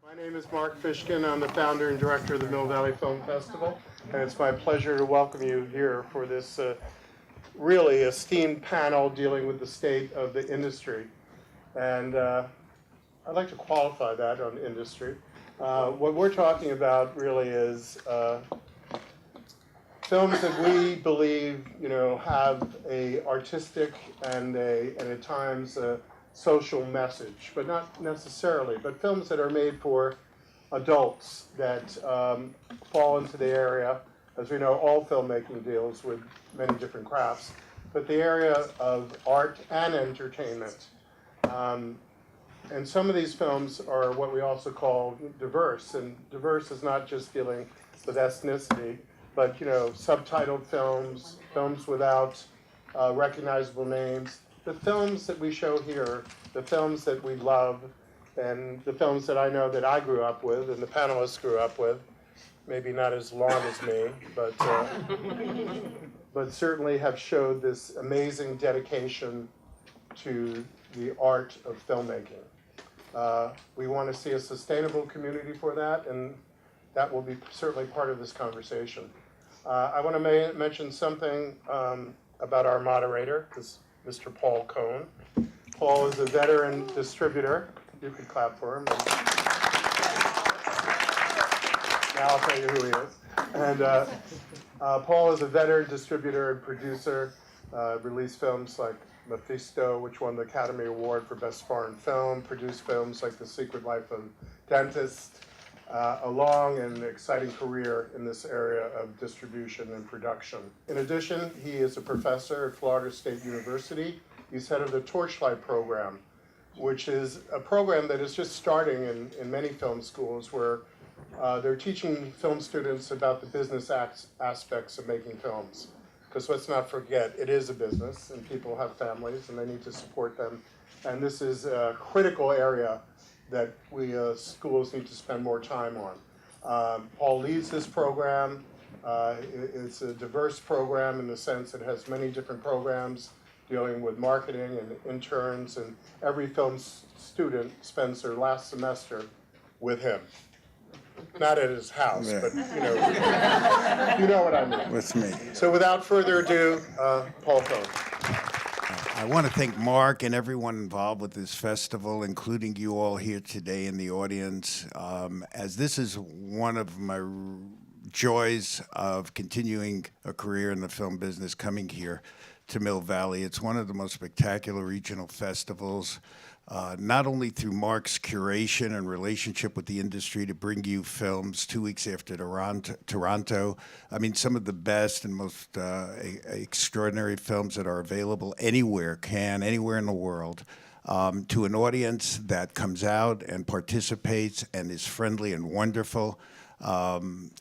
My name is Mark Fishkin. I'm the founder and director of the Mill Valley Film Festival, and it's my pleasure to welcome you here for this really esteemed panel dealing with the state of the industry. And I'd like to qualify that on industry. What we're talking about really is films that we believe, have a artistic and at times a social message, but not necessarily, but films that are made for adults that fall into the area. As we know, all filmmaking deals with many different crafts, but the area of art and entertainment. And some of these films are what we also call diverse, and diverse is not just dealing with ethnicity, but subtitled films, films without recognizable names. The films that we show here, the films that we love, and the films that I know that I grew up with and the panelists grew up with, maybe not as long as me, but certainly have showed this amazing dedication to the art of filmmaking. We want to see a sustainable community for that, and that will be certainly part of this conversation. I want to mention something about our moderator, Mr. Paul Cohn. Paul is a veteran distributor. You can clap for him. Now I'll tell you who he is. And Paul is a veteran distributor and producer, released films like Mephisto, which won the Academy Award for Best Foreign Film, produced films like The Secret Life of Dentist, a long and exciting career in this area of distribution and production. In addition, he is a professor at Florida State University. He's head of the Torchlight program, which is a program that is just starting in many film schools where they're teaching film students about the business aspects of making films. Because let's not forget, it is a business, and people have families, and they need to support them. And this is a critical area that we schools need to spend more time on. Paul leads this program. It's a diverse program in the sense it has many different programs dealing with marketing and interns, and every film student spends their last semester with him. Not at his house, Yeah. but you know what I mean. With me. So without further ado, Paul Cohn. I want to thank Mark and everyone involved with this festival, including you all here today in the audience, as this is one of my joys of continuing a career in the film business, coming here to Mill Valley. It's one of the most spectacular regional festivals, not only through Mark's curation and relationship with the industry to bring you films 2 weeks after Toronto. I mean, some of the best and most extraordinary films that are available anywhere in the world, to an audience that comes out and participates and is friendly and wonderful,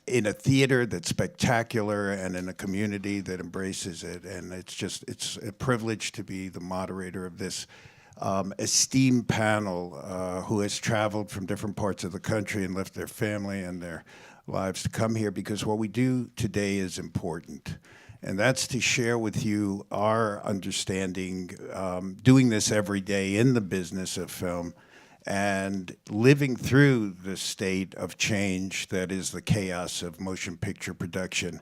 in a theater that's spectacular and in a community that embraces it. And it's a privilege to be the moderator of this esteemed panel who has traveled from different parts of the country and left their family and their lives to come here, because what we do today is important. And that's to share with you our understanding, doing this every day in the business of film and living through the state of change that is the chaos of motion picture production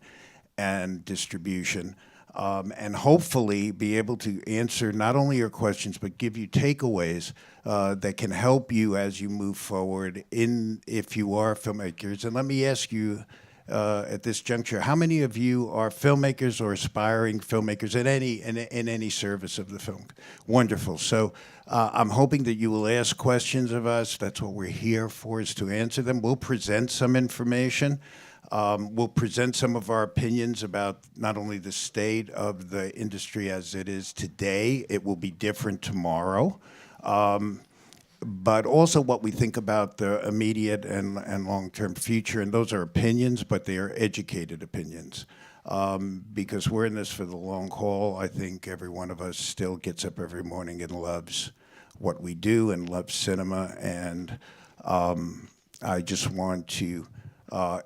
and distribution. And hopefully be able to answer not only your questions, but give you takeaways that can help you as you move forward if you are filmmakers. And let me ask you at this juncture, how many of you are filmmakers or aspiring filmmakers in any service of the film? Wonderful. So I'm hoping that you will ask questions of us. That's what we're here for, is to answer them. We'll present some information. We'll present some of our opinions about not only the state of the industry as it is today, it will be different tomorrow, but also what we think about the immediate and long-term future. And those are opinions, but they are educated opinions. Because we're in this for the long haul. I think every one of us still gets up every morning and loves what we do and loves cinema. And I just want to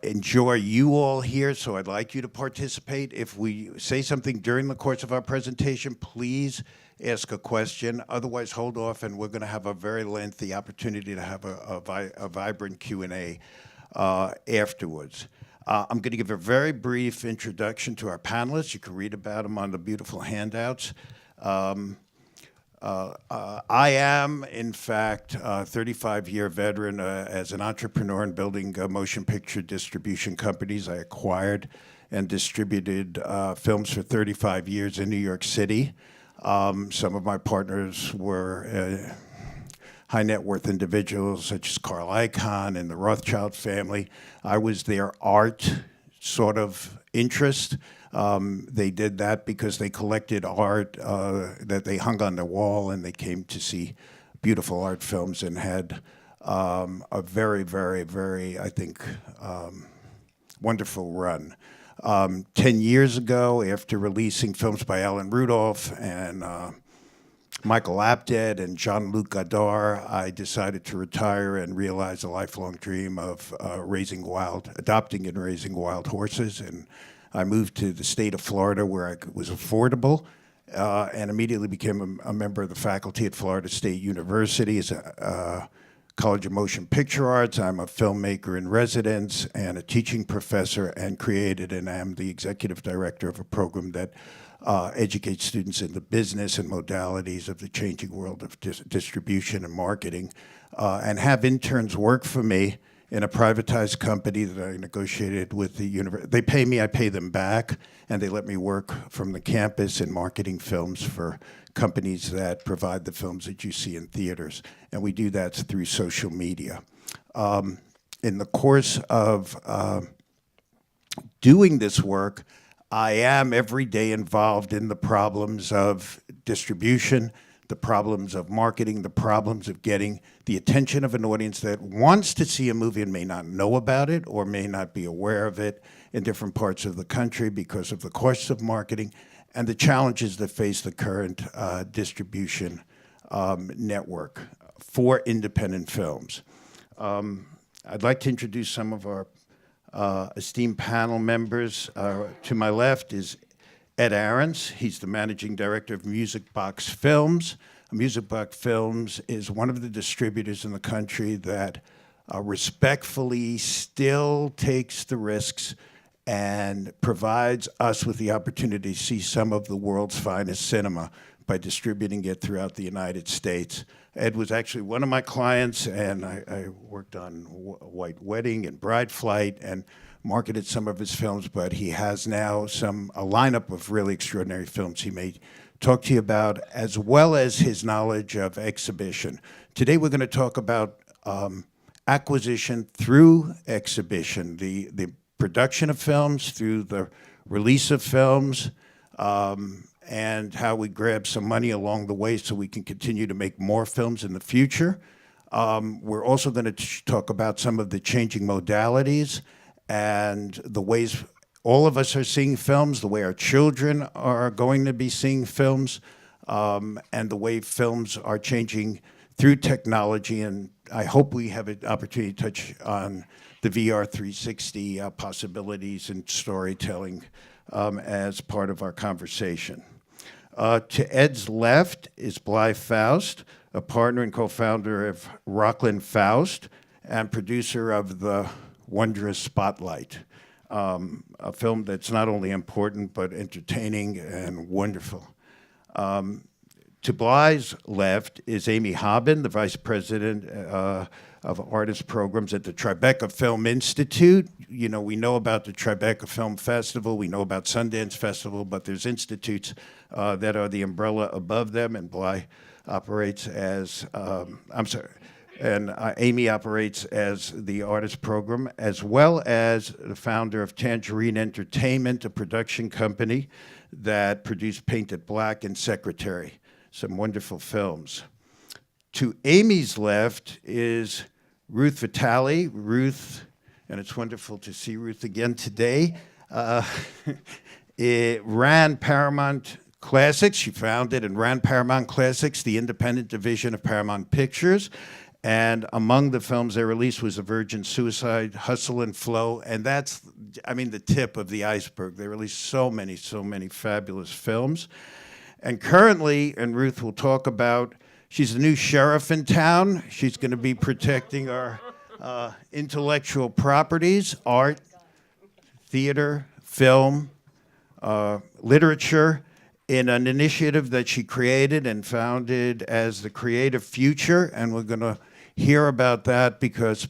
enjoy you all here, so I'd like you to participate. If we say something during the course of our presentation, please ask a question. Otherwise, hold off, and we're going to have a very lengthy opportunity to have a vibrant Q&A afterwards. I'm going to give a very brief introduction to our panelists. You can read about them on the beautiful handouts. I am, in fact, a 35-year veteran as an entrepreneur in building motion picture distribution companies. I acquired and distributed films for 35 years in New York City. Some of my partners were high net worth individuals such as Carl Icahn and the Rothschild family. I was their art sort of interest. They did that because they collected art that they hung on the wall, and they came to see beautiful art films and had a very, very, very, I think, wonderful run. 10 years ago, after releasing films by Alan Rudolph and Michael Apted and Jean-Luc Godard, I decided to retire and realize a lifelong dream of adopting and raising wild horses. And I moved to the state of Florida where it was affordable, and immediately became a member of the faculty at Florida State University as a College of Motion Picture Arts. I'm a filmmaker in residence and a teaching professor, and created and am the executive director of a program that educates students in the business and modalities of the changing world of distribution and marketing, and have interns work for me in a privatized company that I negotiated with the university. They pay me, I pay them back, and they let me work from the campus in marketing films for companies that provide the films that you see in theaters. And we do that through social media. In the course of doing this work, I am every day involved in the problems of distribution, the problems of marketing, the problems of getting the attention of an audience that wants to see a movie and may not know about it or may not be aware of it in different parts of the country because of the costs of marketing and the challenges that face the current distribution network for independent films. I'd like to introduce some of our esteemed panel members. To my left is Ed ARENTZ. He's the managing director of Music Box Films. Music Box Films is one of the distributors in the country that respectfully still takes the risks and provides us with the opportunity to see some of the world's finest cinema by distributing it throughout the United States. Ed was actually one of my clients, and I worked on White Wedding and Bride Flight and marketed some of his films, but he has now a lineup of really extraordinary films he may talk to you about, as well as his knowledge of exhibition. Today we're going to talk about acquisition through exhibition, the production of films through the release of films, and how we grab some money along the way so we can continue to make more films in the future. We're also going to talk about some of the changing modalities and the ways all of us are seeing films, the way our children are going to be seeing films, and the way films are changing through technology. And I hope we have an opportunity to touch on the VR 360 possibilities and storytelling as part of our conversation. To Ed's left is BLYE FAUST, a partner and co-founder of Rocklin FAUST and producer of the wondrous Spotlight, a film that's not only important but entertaining and wonderful. To BLYE's left is Amy Hobbin, the vice president of artist programs at the Tribeca Film Institute. You know, we know about the Tribeca Film Festival, we know about Sundance Festival, but there's institutes that are the umbrella above them, and BLYE operates as, Amy operates as the artist program, as well as the founder of Tangerine Entertainment, a production company that produced Painted Black and Secretary, some wonderful films. To Amy's left is RUTH VITALE. Ruth, and it's wonderful to see Ruth again today, it ran Paramount Classics. She founded and ran Paramount Classics, the independent division of Paramount Pictures. And among the films they released was A Virgin Suicide, Hustle and Flow, and that's, I mean, the tip of the iceberg. They released so many fabulous films. And currently, and Ruth will talk about, she's the new sheriff in town. She's going to be protecting our intellectual properties, art, theater, film, literature, in an initiative that she created and founded as the CreativeFuture. And we're going to hear about that because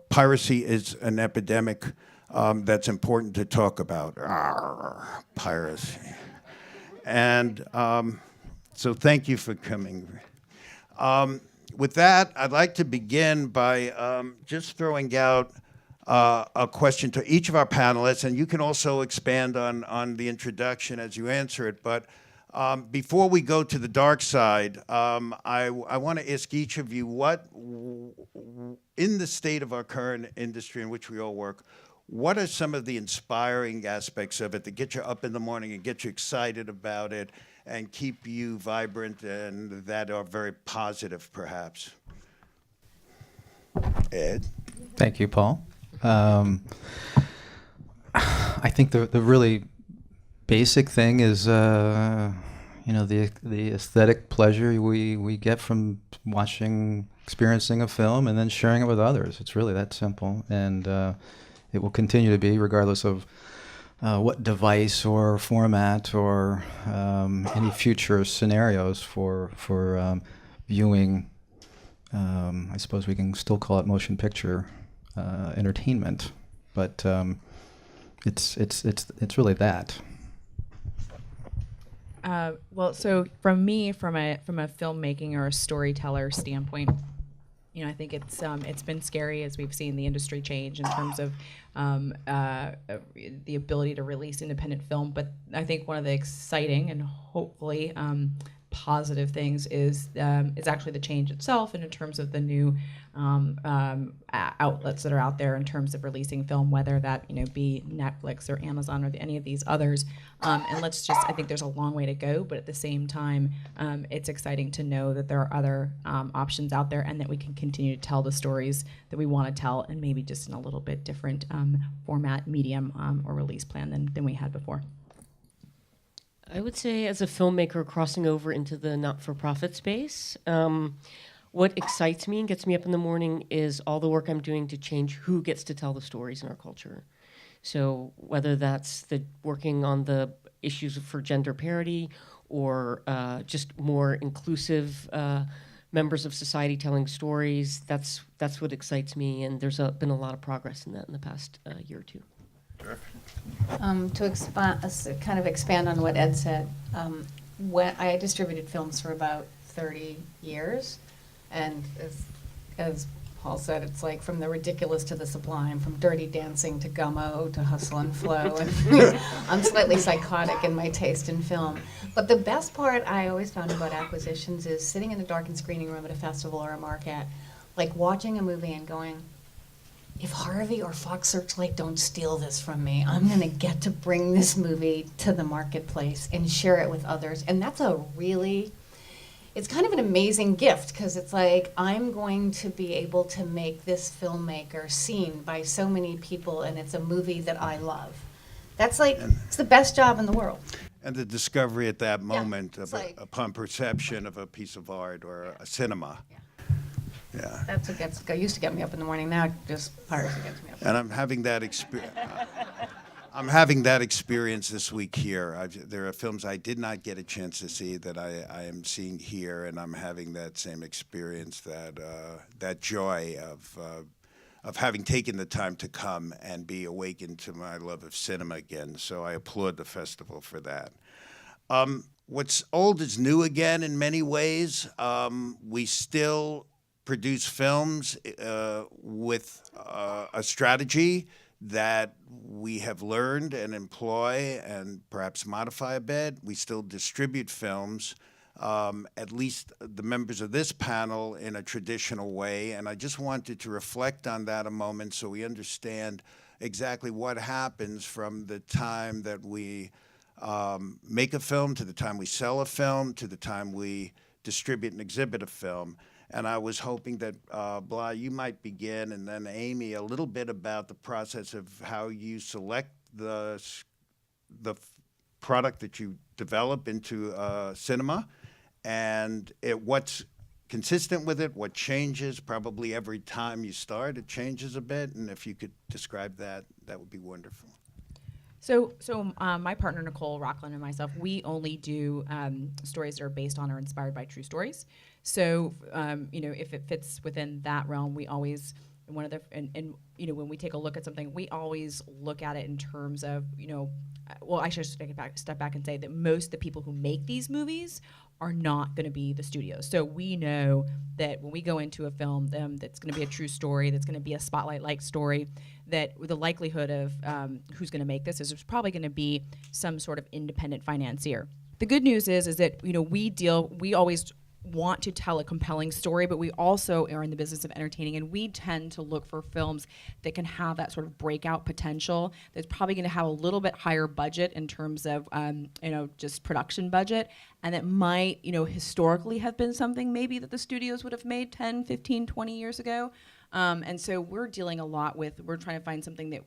piracy is an epidemic that's important to talk about. Arr, piracy. And so thank you for coming. With that, I'd like to begin by just throwing out a question to each of our panelists, and you can also expand on the introduction as you answer it. But before we go to the dark side, I want to ask each of you what, in the state of our current industry in which we all work, what are some of the inspiring aspects of it that get you up in the morning and get you excited about it and keep you vibrant and that are very positive, perhaps? Ed? Thank you, Paul. I think the really basic thing is, the aesthetic pleasure we get from experiencing a film and then sharing it with others. It's really that simple, and it will continue to be regardless of what device or format or any future scenarios for viewing. I suppose we can still call it motion picture entertainment, but it's really that. Well, so from me, from a filmmaking or a storyteller standpoint, I think it's been scary as we've seen the industry change in terms of the ability to release independent film. But I think one of the exciting and hopefully positive things is actually the change itself, and in terms of the new outlets that are out there in terms of releasing film, whether that be Netflix or Amazon or any of these others. And I think there's a long way to go, but at the same time, it's exciting to know that there are other options out there and that we can continue to tell the stories that we want to tell, and maybe just in a little bit different format, medium, or release plan than we had before. I would say, as a filmmaker crossing over into the not-for-profit space, what excites me and gets me up in the morning is all the work I'm doing to change who gets to tell the stories in our culture. So whether that's working on the issues for gender parity or just more inclusive members of society telling stories, that's what excites me, and there's been a lot of progress in that in the past year or two. To expand on what Ed said, when I distributed films for about 30 years, and as Paul said, it's like from the ridiculous to the sublime, from Dirty Dancing to Gummo to Hustle and Flow, and I'm slightly psychotic in my taste in film. But the best part I always found about acquisitions is sitting in a darkened screening room at a festival or a market, like watching a movie and going, if Harvey or Fox Searchlight don't steal this from me, I'm going to get to bring this movie to the marketplace and share it with others. And that's it's kind of an amazing gift, because it's like, I'm going to be able to make this filmmaker seen by so many people, and it's a movie that I love. That's it's the best job in the world. And the discovery at that moment of upon perception of a piece of art or a cinema. Yeah. That's what used to get me up in the morning. Now just piracy gets me up. And I'm having that experience. I'm having that experience this week here. There are films I did not get a chance to see that I am seeing here, and I'm having that same experience, that joy of having taken the time to come and be awakened to my love of cinema again. So I applaud the festival for that. What's old is new again in many ways. We still produce films with a strategy that we have learned and employ and perhaps modify a bit. We still distribute films, at least the members of this panel, in a traditional way. And I just wanted to reflect on that a moment so we understand exactly what happens from the time that we make a film to the time we sell a film to the time we distribute and exhibit a film. And I was hoping that, BLYE, you might begin, and then Amy, a little bit about the process of how you select the product that you develop into cinema, and what's consistent with it, what changes. Probably every time you start, it changes a bit, and if you could describe that, that would be wonderful. So my partner Nicole Rocklin and myself, we only do stories that are based on or inspired by true stories. So if it fits within that realm, we always and when we take a look at something, we always look at it in terms of well, I should step back and say that most of the people who make these movies are not going to be the studios. So we know that when we go into a film that's going to be a true story, that's going to be a spotlight-like story, that the likelihood of who's going to make this is there's probably going to be some sort of independent financier. The good news is that we always want to tell a compelling story, but we also are in the business of entertaining, and we tend to look for films that can have that sort of breakout potential, that's probably going to have a little bit higher budget in terms of just production budget, and that might historically have been something maybe that the studios would have made 10, 15, 20 years ago. And so we're dealing a lot with, we're trying to find something that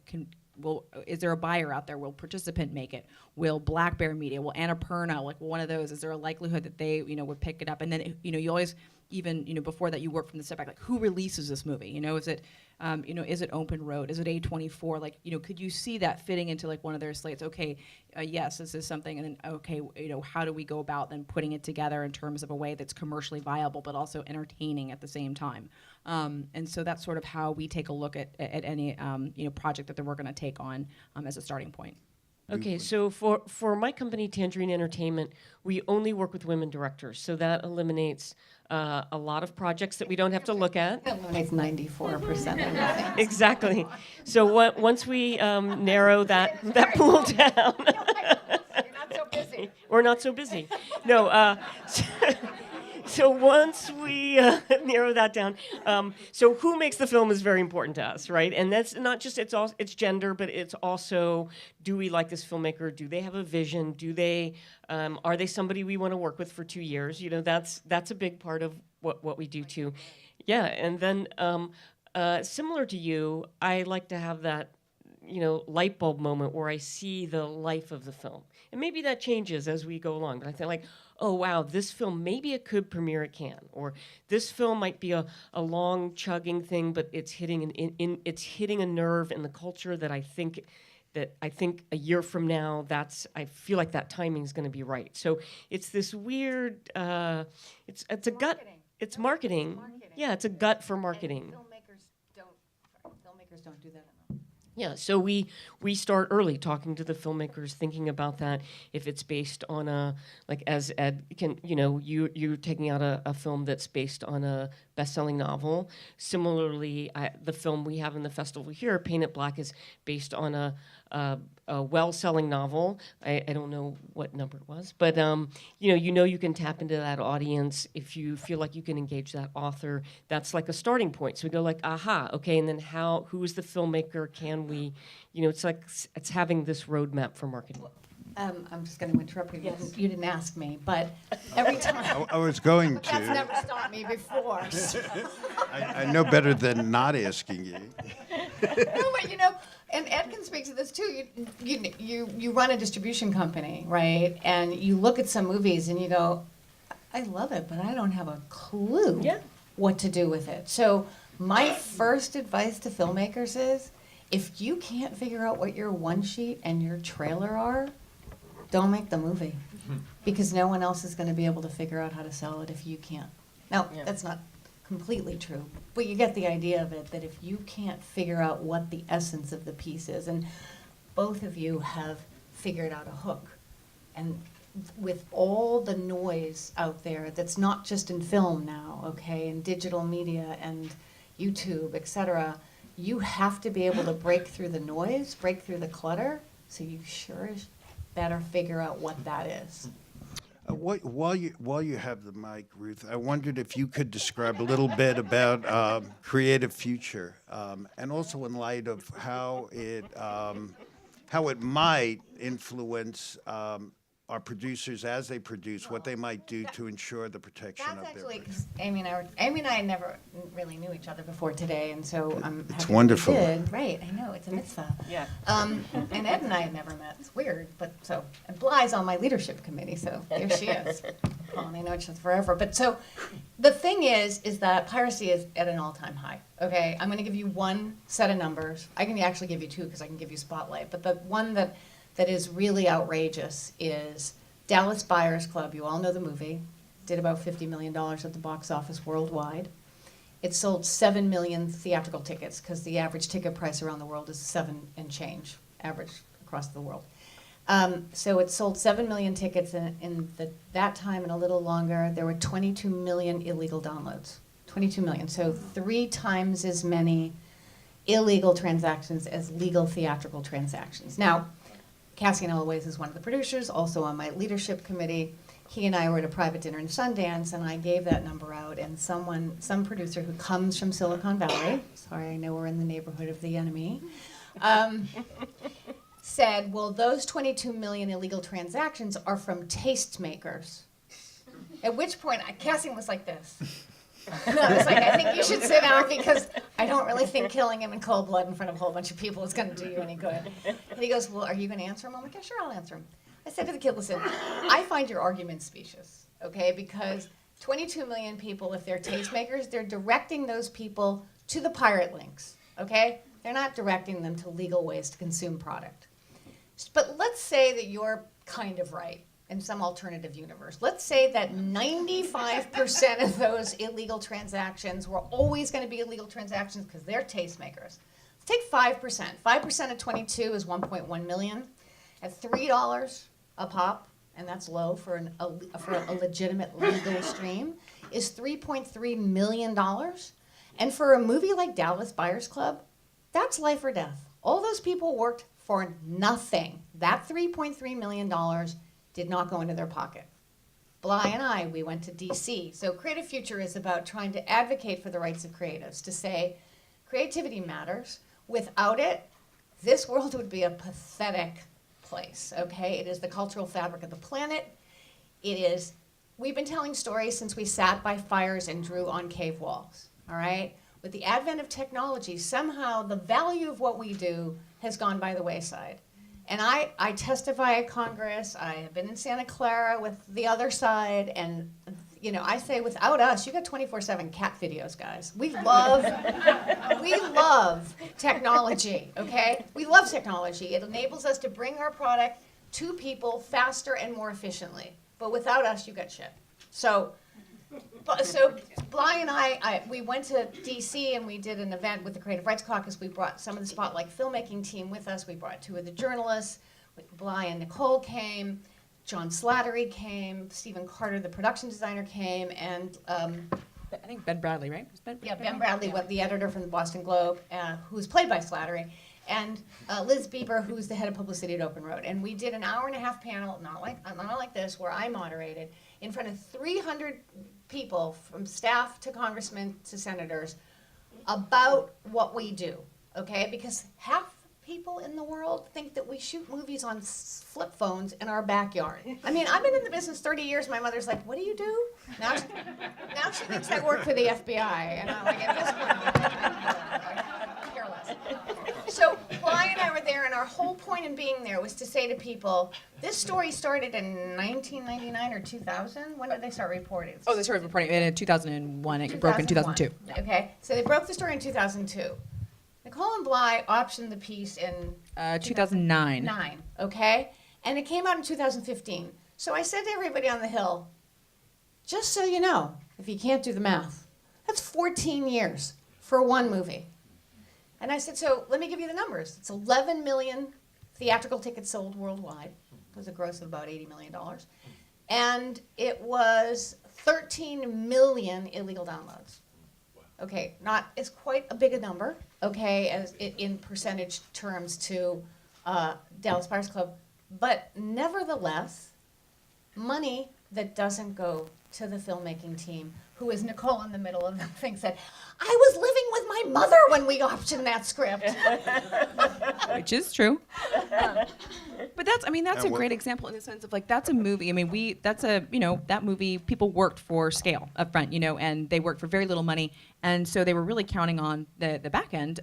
is there a buyer out there? Will Participant make it? Will Black Bear Media? Will Annapurna? One of those? Is there a likelihood that they, would pick it up? And then, you always, even, before that, you work from the step back, who releases this movie? Is it, is it Open Road? Is it A24? Could you see that fitting into one of their slates? Okay, yes, this is something, and then, okay, how do we go about then putting it together in terms of a way that's commercially viable, but also entertaining at the same time? And so that's sort of how we take a look at any project that we're going to take on as a starting point. Okay, so for my company, Tangerine Entertainment, we only work with women directors, so that eliminates a lot of projects that we don't have to look at. That eliminates 94%. Exactly. So once we narrow that pool down, You're not so busy. we're not so busy. No. So once we narrow that down, so who makes the film is very important to us, right? And that's not just it's gender, but it's also, do we like this filmmaker? Do they have a vision? Do they are they somebody we want to work with for 2 years? That's a big part of what we do too. Yeah, and then similar to you, I like to have that light bulb moment where I see the life of the film, and maybe that changes as we go along. But I think oh wow, this film, maybe it could premiere at Cannes, or this film might be a long chugging thing, but it's hitting it's hitting a nerve in the culture that I think a year from now, I feel like that timing is going to be right. So it's this weird, it's a gut, it's marketing. Yeah, it's a gut for marketing. And filmmakers don't do that enough. Yeah, so we start early talking to the filmmakers, thinking about that. If it's based on as Ed you're taking out a film that's based on a best-selling novel. Similarly, the film we have in the festival here, Painted Black, is based on a well-selling novel. I don't know what number it was, but you can tap into that audience if you feel like you can engage that author. That's like a starting point. So we go aha, okay, and then who is the filmmaker? Can we, it's having this roadmap for marketing. I'm just going to interrupt you. Yes. You didn't ask me, but every time. I was going That's to. never stopped me before. I know better than not asking you. No, but and Ed can speak to this too. You run a distribution company, right? And you look at some movies and you go, I love it, but I don't have a clue what to do with it. So my first advice to filmmakers is, if you can't figure out what your one sheet and your trailer are, don't make the movie, because no one else is going to be able to figure out how to sell it if you can't. Now, that's not completely true, but you get the idea of it, that if you can't figure out what the essence of the piece is, and both of you have figured out a hook, and with all the noise out there that's not just in film now, okay, in digital media and YouTube, etc., you have to be able to break through the noise, break through the clutter, so you sure as better figure out what that is. While you have the mic, Ruth, I wondered if you could describe a little bit about CreativeFuture, and also in light of how it might influence our producers, as they produce, what they might do to ensure the protection That's of their actually, brand. because Amy and I never really knew each other before today, and so I'm happy that we wonderful. did. Right, I know, it's a mitzvah. Yeah. And Ed and I had never met. It's weird, but so, and BLYE's on my leadership committee, so there she is. Paul and I know each other forever. But so, the thing is that piracy is at an all-time high, okay? I'm gonna give you one set of numbers. I can actually give you two, because I can give you Spotlight. But the one that is really outrageous is Dallas Buyers Club. You all know the movie. Did about $50 million at the box office worldwide. It sold 7 million theatrical tickets, because the average ticket price around the world is 7 and change, average across the world. So it sold 7 million tickets in that time and a little longer. There were 22 million illegal downloads. 22 million. So 3 times as many illegal transactions as legal theatrical transactions. Now, Cassian Elways is one of the producers, also on my leadership committee. He and I were at a private dinner in Sundance, and I gave that number out, and some producer who comes from Silicon Valley, sorry, I know we're in the neighborhood of the enemy, said, well, those 22 million illegal transactions are from tastemakers. At which point, Cassian was like this. And I was like, I think you should sit down, because I don't really think killing him in cold blood in front of a whole bunch of people is going to do you any good. And he goes, well, are you going to answer him? I'm like, yeah, sure, I'll answer him. I said to the kid, listen, I find your argument specious, okay? Because 22 million people, if they're tastemakers, they're directing those people to the pirate links, okay? They're not directing them to legal ways to consume product. But let's say that you're kind of right in some alternative universe. Let's say that 95% of those illegal transactions were always going to be illegal transactions because they're tastemakers. Let's take 5%. 5% of 22 is 1.1 million. At $3 a pop, and that's low for a legitimate legal stream, is $3.3 million. And for a movie like Dallas Buyers Club, that's life or death. All those people worked for nothing. That $3.3 million did not go into their pocket. BLYE and I, we went to DC. So CreativeFuture is about trying to advocate for the rights of creatives, to say creativity matters. Without it, this world would be a pathetic place, okay? It is the cultural fabric of the planet. We've been telling stories since we sat by fires and drew on cave walls, all right? With the advent of technology, somehow the value of what we do has gone by the wayside. And I testify at Congress. I have been in Santa Clara with the other side, and I say, without us, you got 24/7 cat videos, guys. We love technology, okay? We love technology. It enables us to bring our product to people faster and more efficiently. But without us, you got shit. So BLYE and I, we went to DC and we did an event with the Creative Rights Caucus. We brought some of the Spotlight filmmaking team with us. We brought 2 of the journalists. BLYE and Nicole came. John Slattery came. Stephen Carter, the production designer, came. And I think Ben Bradley, right? Ben Bradley, the editor from the Boston Globe, who's played by Slattery. And Liz Bieber, who's the head of publicity at Open Road. And we did an hour-and-a-half panel, not like this, where I moderated, in front of 300 people, from staff to congressmen to senators, about what we do, okay? Because half people in the world think that we shoot movies on flip phones in our backyard. I mean, I've been in the business 30 years. My mother's like, what do you do? Now she thinks I work for the FBI. And I'm like, at this point, I'm careless. So BLYE and I were there, and our whole point in being there was to say to people, this story started in 1999 or 2000. When did they start reporting? Oh, they started reporting in 2001. It broke in 2002. Okay, so they broke the story in 2002. Nicole and BLYE optioned the piece in 2009. Okay? And it came out in 2015. So I said to everybody on the Hill, just so you know, if you can't do the math, that's 14 years for one movie. And I said, so let me give you the numbers. It's 11 million theatrical tickets sold worldwide. It was a gross of about $80 million. And it was 13 million illegal downloads. Okay, it's quite a big a number, okay, as in percentage terms to Dallas Buyers Club. But nevertheless, money that doesn't go to the filmmaking team, who is Nicole in the middle of the thing, said, I was living with my mother when we optioned that script. Which is true. But that's, I mean, that's a And what- great example in the sense of like, that's a movie. I mean, that's a, you know, that movie, people worked for scale up front, you know, and they worked for very little money. And so they were really counting on the back end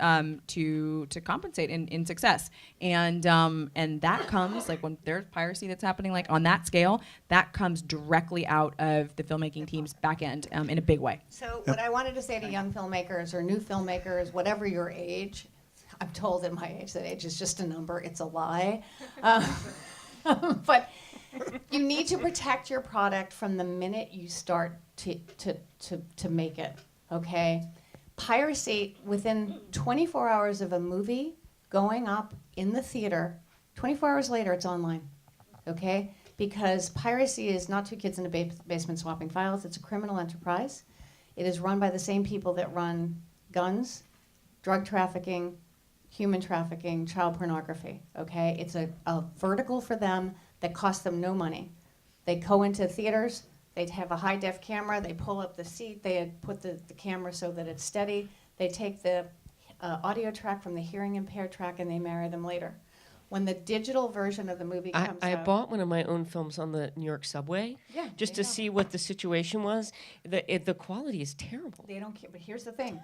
to compensate in success. And that comes, like when there's piracy that's happening, like on that scale, that comes directly out of the filmmaking team's back end in a big way. So what I wanted to say to young filmmakers or new filmmakers, whatever your age, I'm told at my age that age is just a number. It's a lie. But you need to protect your product from the minute you start to make it, okay? Piracy, within 24 hours of a movie going up in the theater, 24 hours later it's online, okay? Because piracy is not two kids in a basement swapping files. It's a criminal enterprise. It is run by the same people that run guns, drug trafficking, human trafficking, child pornography, okay? It's a vertical for them that costs them no money. They go into theaters, they have a high-def camera, they pull up the seat, they put the camera so that it's steady, they take the audio track from the hearing impaired track and they marry them later. When the digital version of the movie comes I out... bought one of my own films on the New York subway just to see what the situation was. The quality is terrible. They don't care, but here's the thing.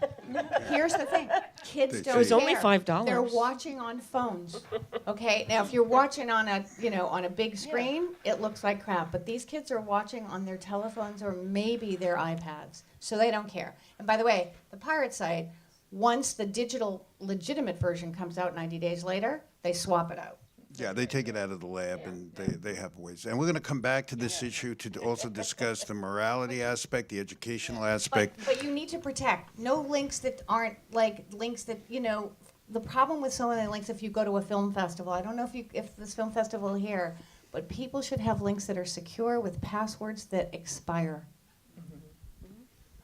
Here's the thing. Kids don't It was care. only $5. They're watching on phones. Okay, now if you're watching on a big screen, it looks like crap. But these kids are watching on their telephones or maybe their iPads, so they don't care. And by the way, the pirate site, once the digital legitimate version comes out 90 days later, they swap it out. Yeah, they take it out of the lab and they have ways. And we're going to come back to this issue to also discuss the morality aspect, the educational aspect. But you need to protect. No links that aren't like links that, the problem with so many links, if you go to a film festival, I don't know if this film festival here, but people should have links that are secure with passwords that expire.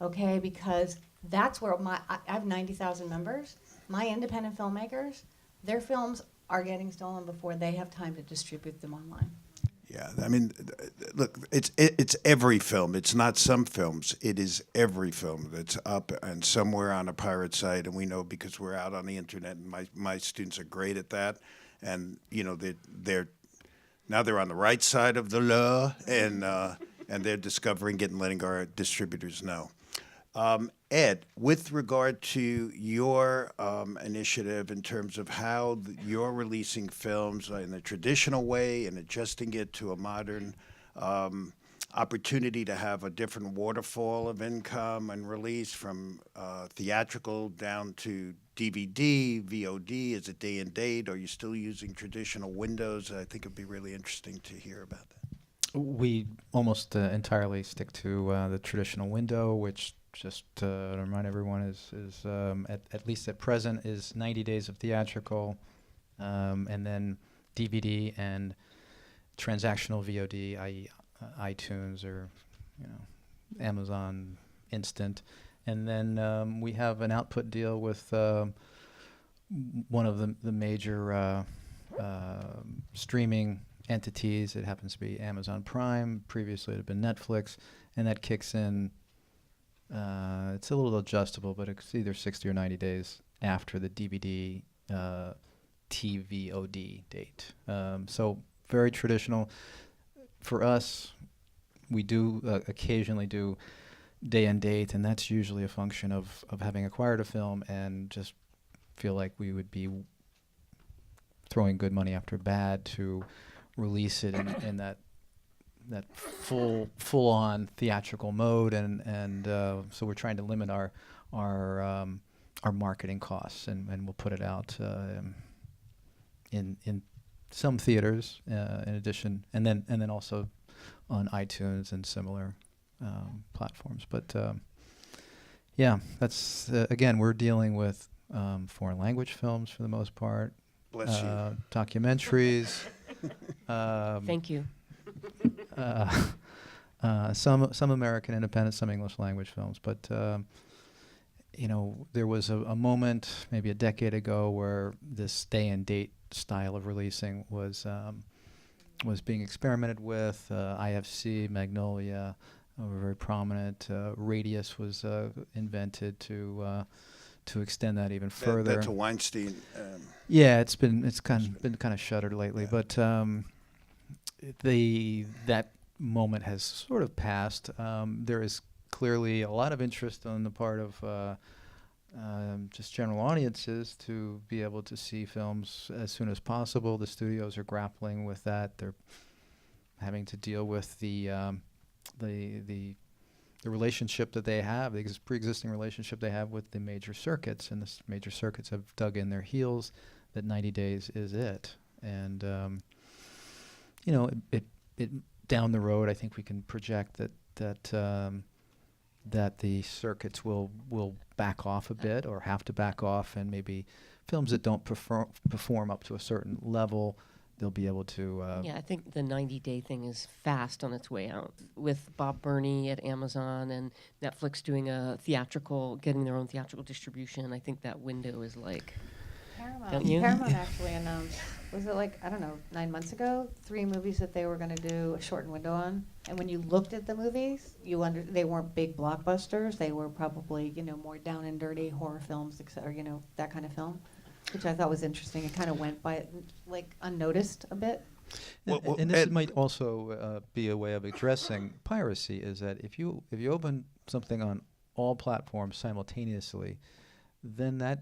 Okay, because that's where I have 90,000 members. My independent filmmakers, their films are getting stolen before they have time to distribute them online. Yeah, I mean, look, it's every film. It's not some films. It is every film that's up and somewhere on a pirate site, and we know because we're out on the internet, and my students are great at that, and they're now they're on the right side of the law, and they're discovering it and letting our distributors know. Ed, with regard to your initiative in terms of how you're releasing films in a traditional way and adjusting it to a modern opportunity to have a different waterfall of income and release from theatrical down to DVD, VOD, is it day and date? Are you still using traditional windows? I think it'd be really interesting to hear about that. We almost entirely stick to the traditional window, which just to remind everyone is at least at present is 90 days of theatrical, and then DVD and transactional VOD, i.e. iTunes or Amazon Instant, and then we have an output deal with one of the major streaming entities. It happens to be Amazon Prime. Previously, it had been Netflix, and that kicks in. It's a little adjustable, but it's either 60 or 90 days after the DVD TVOD date. So very traditional. For us, we do occasionally do day and date, and that's usually a function of having acquired a film and just feel like we would be throwing good money after bad to release it in that full-on theatrical mode, and so we're trying to limit our marketing costs, and we'll put it out in some theaters in addition, and then also on iTunes and similar platforms. But yeah, that's again, we're dealing with foreign language films for the most part. Bless you. Documentaries. Thank you. Some American independent, some English language films, but there was a moment maybe a decade ago where this day and date style of releasing was being experimented with. IFC, Magnolia, a very prominent. Radius was invented to extend that even further. That's a Weinstein. Yeah, it's been kind of shuttered lately, but that moment has sort of passed. There is clearly a lot of interest on the part of just general audiences to be able to see films as soon as possible. The studios are grappling with that. They're having to deal with the relationship that they have, the pre-existing relationship they have with the major circuits, and the major circuits have dug in their heels that 90 days is it. And it down the road, I think we can project that the circuits will back off a bit or have to back off, and maybe films that don't perform up to a certain level, they'll be able to. Yeah, I think the 90-day thing is fast on its way out. With Bob Burney at Amazon and Netflix doing getting their own theatrical distribution, I think that window is like. Don't you? Paramount actually announced, was it like, I don't know, 9 months ago, 3 movies that they were going to do a shortened window on. And when you looked at the movies, they weren't big blockbusters. They were probably, more down and dirty horror films, or that kind of film, which I thought was interesting. It kind of went by like unnoticed a bit. And this might also be a way of addressing piracy. Is that if you open something on all platforms simultaneously, then that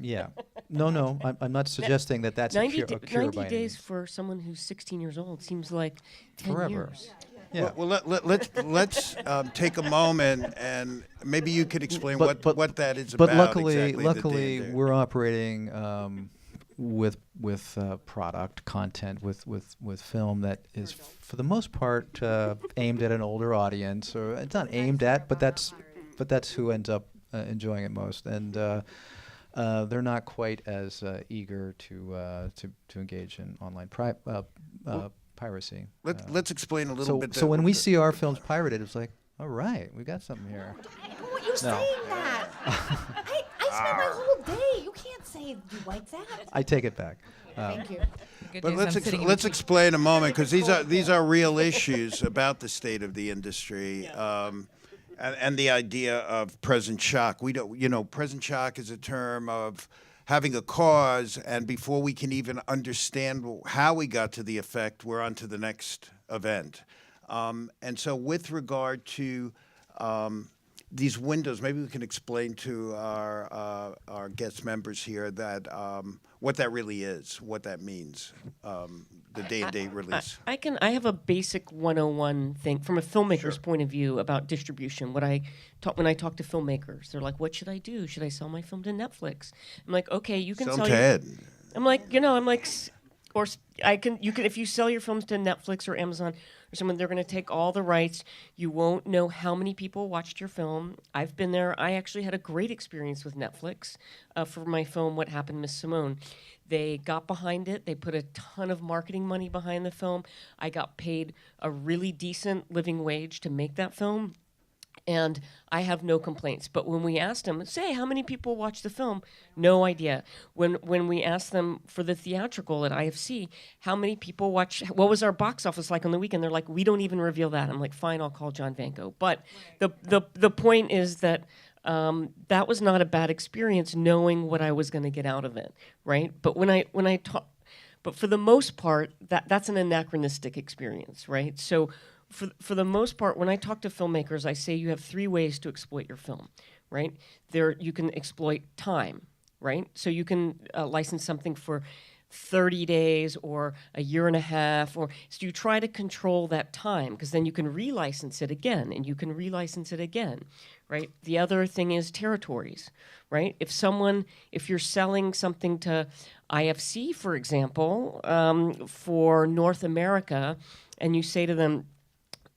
yeah. No, I'm not suggesting that that's a cure 90 by any days means. for someone who's 16 years old seems like 10 Forever. years. Yeah. Well, let's take a moment, and maybe you could explain what that is But about. luckily, exactly, the luckily, day-to-day. we're operating with product content with film that is for the most part aimed at an older audience, or it's not aimed at, but that's who ends up enjoying it most, and they're not quite as eager to engage in online piracy. Let's explain a little bit. So when we see our films pirated, it's like, all right, we got something here. Why are you saying that? I spent my whole day. You can't say you like that. I take it back. Thank you. Good But news, I'm sitting in let's between. explain a moment, because these are real issues about the state of the industry. And the idea of present shock. We don't, present shock is a term of having a cause, and before we can even understand how we got to the effect, we're on to the next event. And so with regard to these windows, maybe we can explain to our guest members here that what that really is, what that means, the day-to-day release. I have a basic 101 thing from a filmmaker's point of view about distribution. When I talk to filmmakers, they're like, "What should I do? Should I sell my film to Netflix?" I'm like, "Okay, you can Sell sell to your." Ed. I'm like, you can if you sell your films to Netflix or Amazon or someone, they're going to take all the rights. You won't know how many people watched your film. I've been there. I actually had a great experience with Netflix for my film, What Happened, Miss Simone. They got behind it. They put a ton of marketing money behind the film. I got paid a really decent living wage to make that film. And I have no complaints. But when we asked them, say, how many people watched the film? No idea. When we asked them for the theatrical at IFC, how many people watched, what was our box office like on the weekend? They're like, we don't even reveal that. I'm like, fine, I'll call John Vanko. But the point is that that was not a bad experience knowing what I was going to get out of it, right? But when I talk, but for the most part, that's an anachronistic experience, right? So for the most part, when I talk to filmmakers, I say you have 3 ways to exploit your film, right? You can exploit time, right? So you can license something for 30 days or a year and a half, or so you try to control that time, because then you can relicense it again, and you can relicense it again, right? The other thing is territories, right? If you're selling something to IFC, for example, for North America, and you say to them,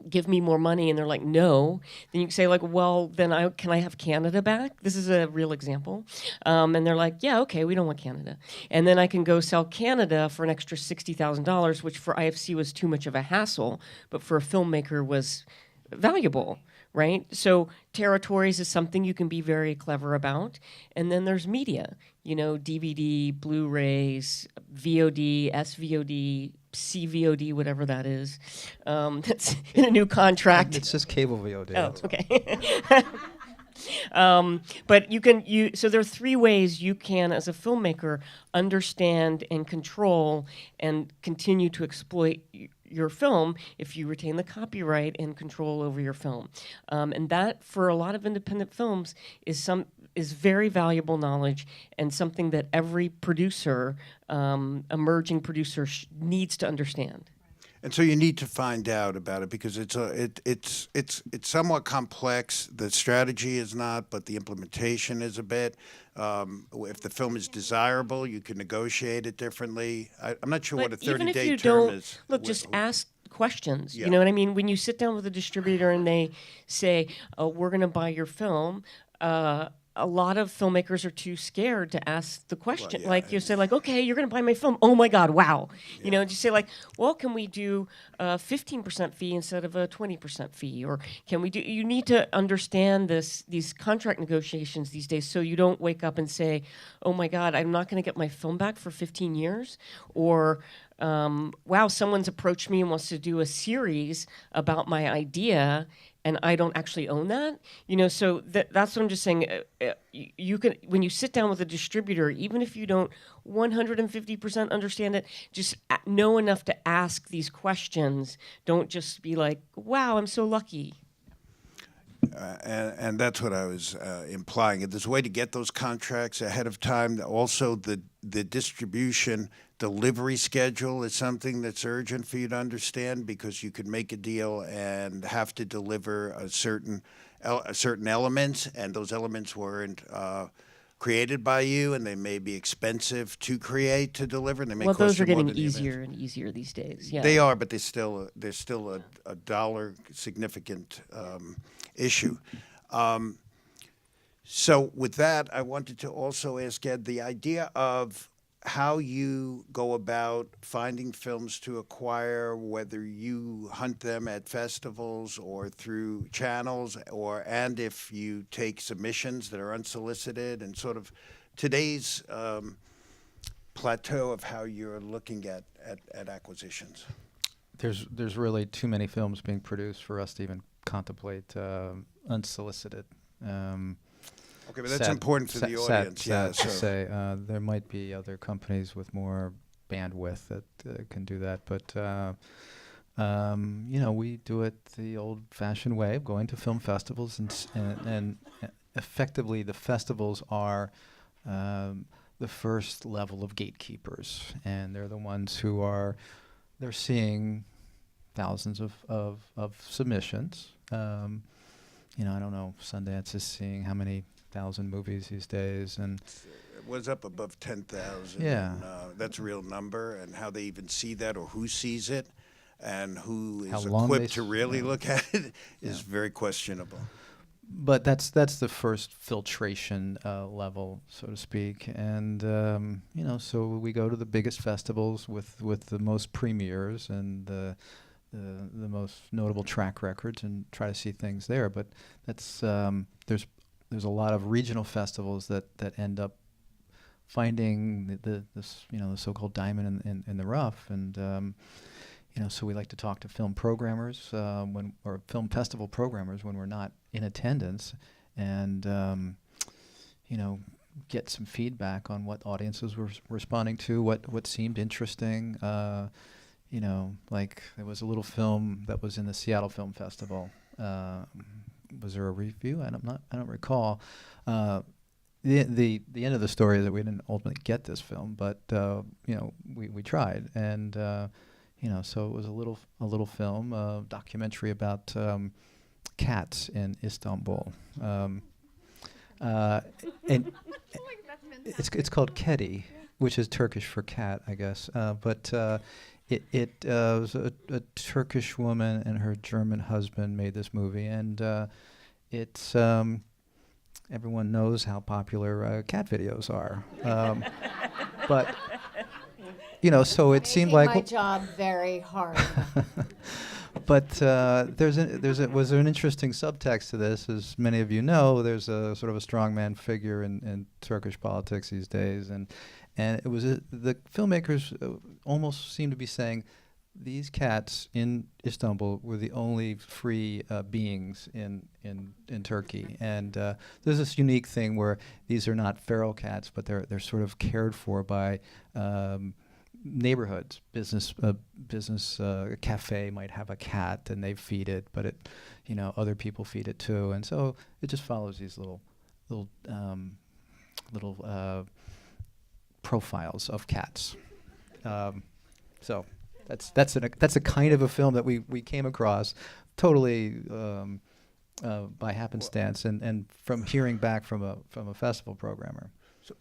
give me more money, and they're like, no, then you can say, like, well, then can I have Canada back? This is a real example. And they're like, yeah, okay, we don't want Canada. And then I can go sell Canada for an extra $60,000, which for IFC was too much of a hassle, but for a filmmaker was valuable, right? So territories is something you can be very clever about. And then there's media, you know, DVD, Blu-rays, VOD, SVOD, CVOD, whatever that is. That's in a new contract. It's just cable VOD. Oh, okay. But so there are three ways you can, as a filmmaker, understand and control and continue to exploit your film if you retain the copyright and control over your film. And that, for a lot of independent films, is very valuable knowledge and something that every producer, emerging producer, needs to understand. And so you need to find out about it because it's somewhat complex. The strategy is not, but the implementation is a bit. If the film is desirable, you can negotiate it differently. I'm not sure what a 30-day term is. Look, just ask questions. Yeah. You know what I mean? When you sit down with a distributor and they say, "Oh, we're going to buy your film," a lot of filmmakers are too scared to ask the question. yeah, Like you say, like, "Okay, you're going to buy my film. Oh my God, wow!" You know, just say like, "Well, can we do a 15% fee instead of a 20% fee, or can we do?" You need to understand these contract negotiations these days, so you don't wake up and say, "Oh my God, I'm not going to get my film back for 15 years," or wow, someone's approached me and wants to do a series about my idea, and I don't actually own that. You know, so that's what I'm just saying. You can, when you sit down with a distributor, even if you don't 150% understand it, just know enough to ask these questions. Don't just be like, "Wow, I'm so lucky." And that's what I was implying. If there's a way to get those contracts ahead of time, also the distribution delivery schedule is something that's urgent for you to understand because you could make a deal and have to deliver a certain elements, and those elements weren't created by you, and they may be expensive to create, to deliver, and they may Well, cost those you are more getting than you easier and easier these days. Yeah, They are, but there's still a dollar significant issue. So with that, I wanted to also ask Ed the idea of how you go about finding films to acquire, whether you hunt them at festivals or through channels, and if you take submissions that are unsolicited, and sort of today's plateau of how you're looking at acquisitions. There's really too many films being produced for us to even contemplate unsolicited. Okay, but that's important for the audience. Sad to say. There might be other companies with more bandwidth that can do that, but you know, we do it the old-fashioned way of going to film festivals, and effectively the festivals are the first level of gatekeepers, and they're the ones who they're seeing thousands of submissions. You know, I don't know, Sundance is seeing how many 1,000 movies these days, and It was up above 10,000. Yeah. That's a real number, and how they even see that or who sees it and who How is long equipped they to s- really yeah. look at it is Yeah. very questionable. but that's the first filtration level, so to speak, and you know, so we go to the biggest festivals with the most premieres and the most notable track records and try to see things there. But that's there's a lot of regional festivals that end up finding this you know, the so-called diamond in the rough, and you know, so we like to talk to film programmers or film festival programmers when we're not in attendance, and you know, get some feedback on what audiences were responding to, what seemed interesting. You know, like there was a little film that was in the Seattle Film Festival. Was there a review? I don't recall. The end of the story is that we didn't ultimately get this film, but you know, we tried, and you know, so it was a little film, a documentary about cats in Istanbul, and it's called Kedi, which is Turkish for cat, I guess, but. It was a Turkish woman and her German husband made this movie, and it's everyone knows how popular cat videos are, but you know, so it seemed like my job very hard. But was there an interesting subtext to this? As many of you know, there's a sort of a strongman figure in Turkish politics these days, and it was the filmmakers almost seemed to be saying these cats in Istanbul were the only free beings in Turkey, and there's this unique thing where these are not feral cats, but they're sort of cared for by neighborhoods. A cafe might have a cat and they feed it, but other people feed it too, and so it just follows these little profiles of cats. So that's a kind of a film that we came across totally by happenstance and from hearing back from a festival programmer. So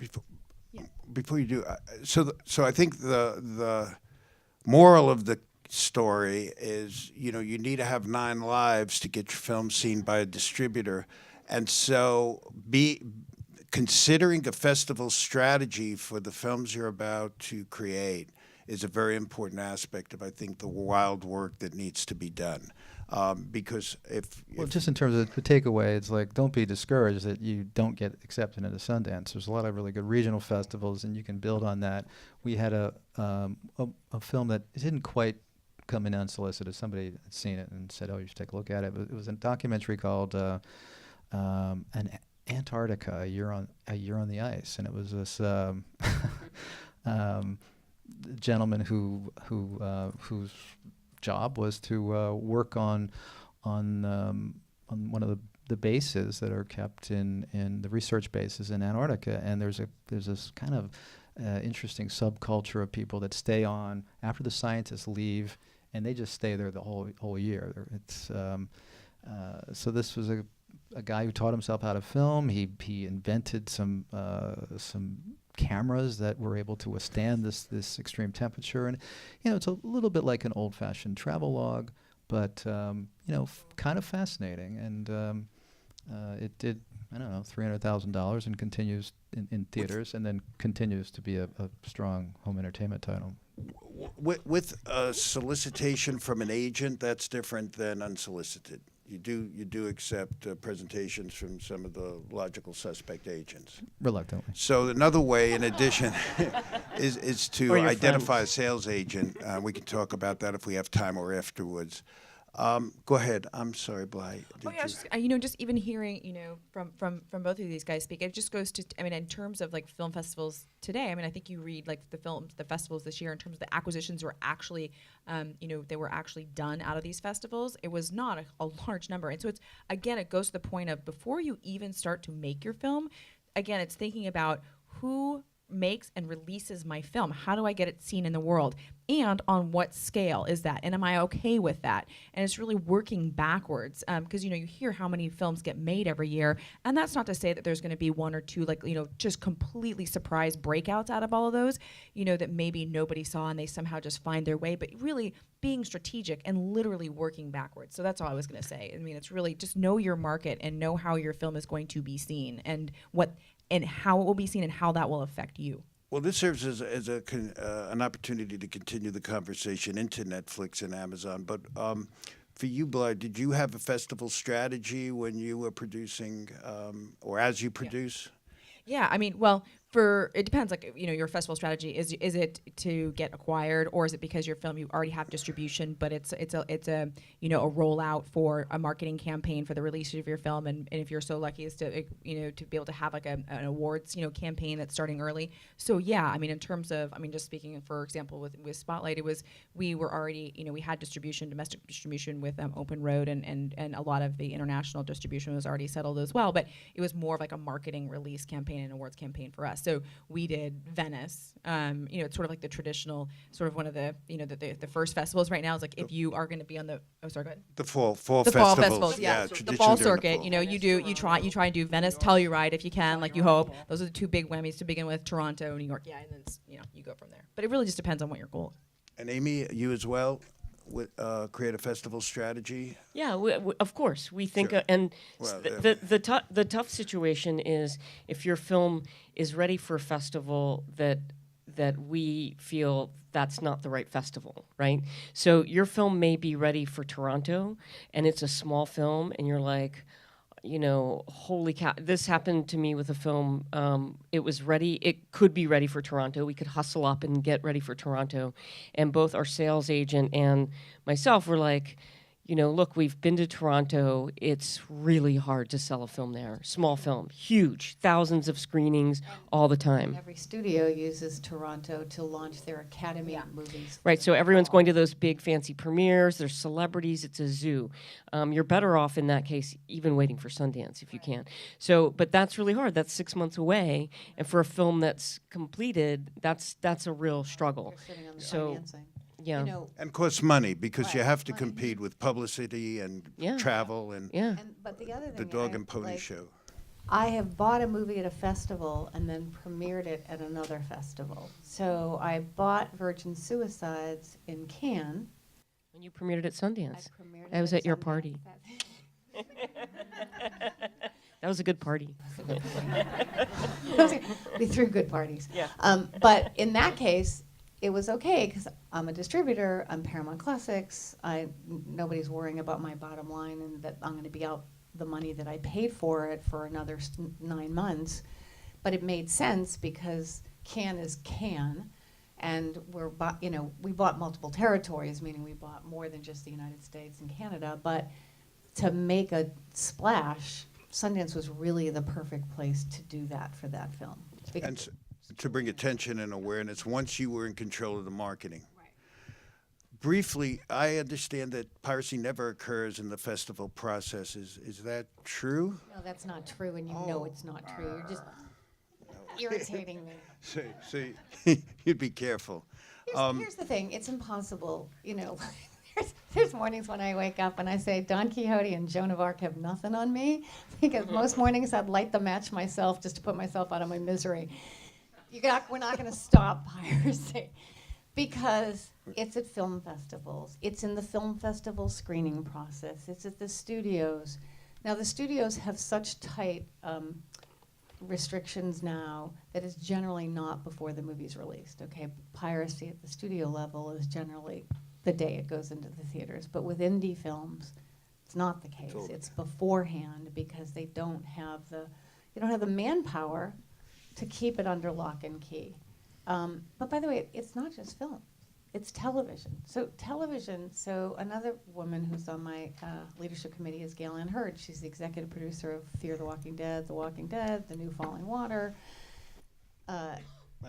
before you do, so I think the moral of the story is, you need to have 9 lives to get your film seen by a distributor, and so considering a festival strategy for the films you're about to create is a very important aspect of, I think, the wild work that needs to be done. Because if just in terms of the takeaway, it's like, don't be discouraged that you don't get accepted into Sundance. There's a lot of really good regional festivals, and you can build on that. We had a film that didn't quite come in unsolicited. Somebody had seen it and said, "Oh, you should take a look at it." It was a documentary called "An Antarctica: a Year on the Ice," and it was this gentleman whose job was to work on one of the bases that are kept in the research bases in Antarctica, and there's this kind of interesting subculture of people that stay on after the scientists leave, and they just stay there the whole year. It's so this was a guy who taught himself how to film. He invented some cameras that were able to withstand this extreme temperature, and it's a little bit like an old-fashioned travel log, but kind of fascinating. And it did, I don't know, $300,000 and continues in theaters, and then continues to be a strong home entertainment title. with a solicitation from an agent, that's different than unsolicited. You do accept presentations from some of the logical suspect agents. Reluctantly. So another way, in addition, is to Or your identify friends. a sales agent. We can talk about that if we have time or afterwards. Go ahead. I'm sorry, BLYE. Oh yeah, just even hearing from both of these guys speak, it just goes to in terms of like film festivals today. I think you read like the festivals this year in terms of the acquisitions were actually, they were actually done out of these festivals. It was not a large number, and so it goes to the point of before you even start to make your film, again, it's thinking about who makes and releases my film. How do I get it seen in the world? And on what scale is that? And am I okay with that? And it's really working backwards because, you hear how many films get made every year. And that's not to say that there's going to be one or two, just completely surprise breakouts out of all of those, that maybe nobody saw and they somehow just find their way. But really being strategic and literally working backwards. So that's all I was going to say. It's really just know your market and know how your film is going to be seen and how it will be seen and how that will affect you. Well, this serves as an opportunity to continue the conversation into Netflix and Amazon. But for you, BLYE, did you have a festival strategy when you were producing or as you produce? Yeah, it depends. Your festival strategy is it to get acquired, or is it because your film you already have distribution, but it's a a rollout for a marketing campaign for the release of your film, and if you're so lucky as to to be able to have like an awards campaign that's starting early. So yeah, in terms of just speaking for example with Spotlight, we were already we had domestic distribution with Open Road, and a lot of the international distribution was already settled as well. But it was more of like a marketing release campaign and awards campaign for us. So we did Venice. It's sort of like the traditional, sort of one of the, the first festivals right now is like if you are going to be on the, oh, sorry, go ahead. The fall The festivals. fall festivals, yeah. The tradition fall during the circuit, fall. you try and do Venice, Telluride if you can, like you hope. Those are the two big whammies to begin with, Toronto, New York, yeah, and then, you go from there. But it really just depends on what your goal is. And Amy, you as well, with create a festival strategy? Yeah, of course. We think, Sure. Well, the tough situation is if your film is ready for a festival that that we feel that's not the right festival, right? So your film may be ready for Toronto, and it's a small film, and you're like, you know, holy cow. This happened to me with a film. It was ready. It could be ready for Toronto. We could hustle up and get ready for Toronto. And both our sales agent and myself were like, you know, look, we've been to Toronto. It's really hard to sell a film there. Small film, huge, thousands of screenings all the time. Every studio uses Toronto to launch their Academy movies. Right, so everyone's going to those big fancy premieres. There's celebrities. It's a zoo. You're better off in that case even waiting for Sundance if you can. So, but that's really hard. That's 6 months away, and for a film that's completed, that's a real struggle. You're sitting on the So, financing. yeah, You know, And costs money because you Right, have to money. compete with publicity and Yeah. travel and yeah. but the other thing, the dog I, and pony like, show. I have bought a movie at a festival and then premiered it at another festival. So I bought Virgin Suicides in Cannes. When you premiered it at Sundance, premiered I was it at your Sundance. party. That was a good party. We threw good parties. Yeah. But in that case, it was okay because I'm a distributor. I'm Paramount Classics. Nobody's worrying about my bottom line and that I'm going to be out the money that I paid for it for another 9 months. But it made sense because Cannes is Cannes, and we bought multiple territories, meaning we bought more than just the United States and Canada. But to make a splash, Sundance was really the perfect place to do that for that film. And to bring attention and awareness once you were in control of the marketing. Briefly, I understand that piracy never occurs in the festival process. Is that true? No, that's not true, and you know it's not true. You're just irritating me. So you'd be careful. Here's the thing. It's impossible. You know, there's mornings when I wake up and I say, Don Quixote and Joan of Arc have nothing on me, because most mornings I'd light the match myself just to put myself out of my misery. We're not going to stop piracy. Because it's at film festivals. It's in the film festival screening process. It's at the studios. Now, the studios have such tight restrictions now that it's generally not before the movie's released, okay? Piracy at the studio level is generally the day it goes into the theaters. But with indie films, it's not the case. Totally. It's beforehand because they don't have the manpower to keep it under lock and key. But by the way, it's not just film, it's television. So another woman who's on my leadership committee is Gail Ann Hurd. She's the executive producer of Fear the Walking Dead, The New Falling Water. And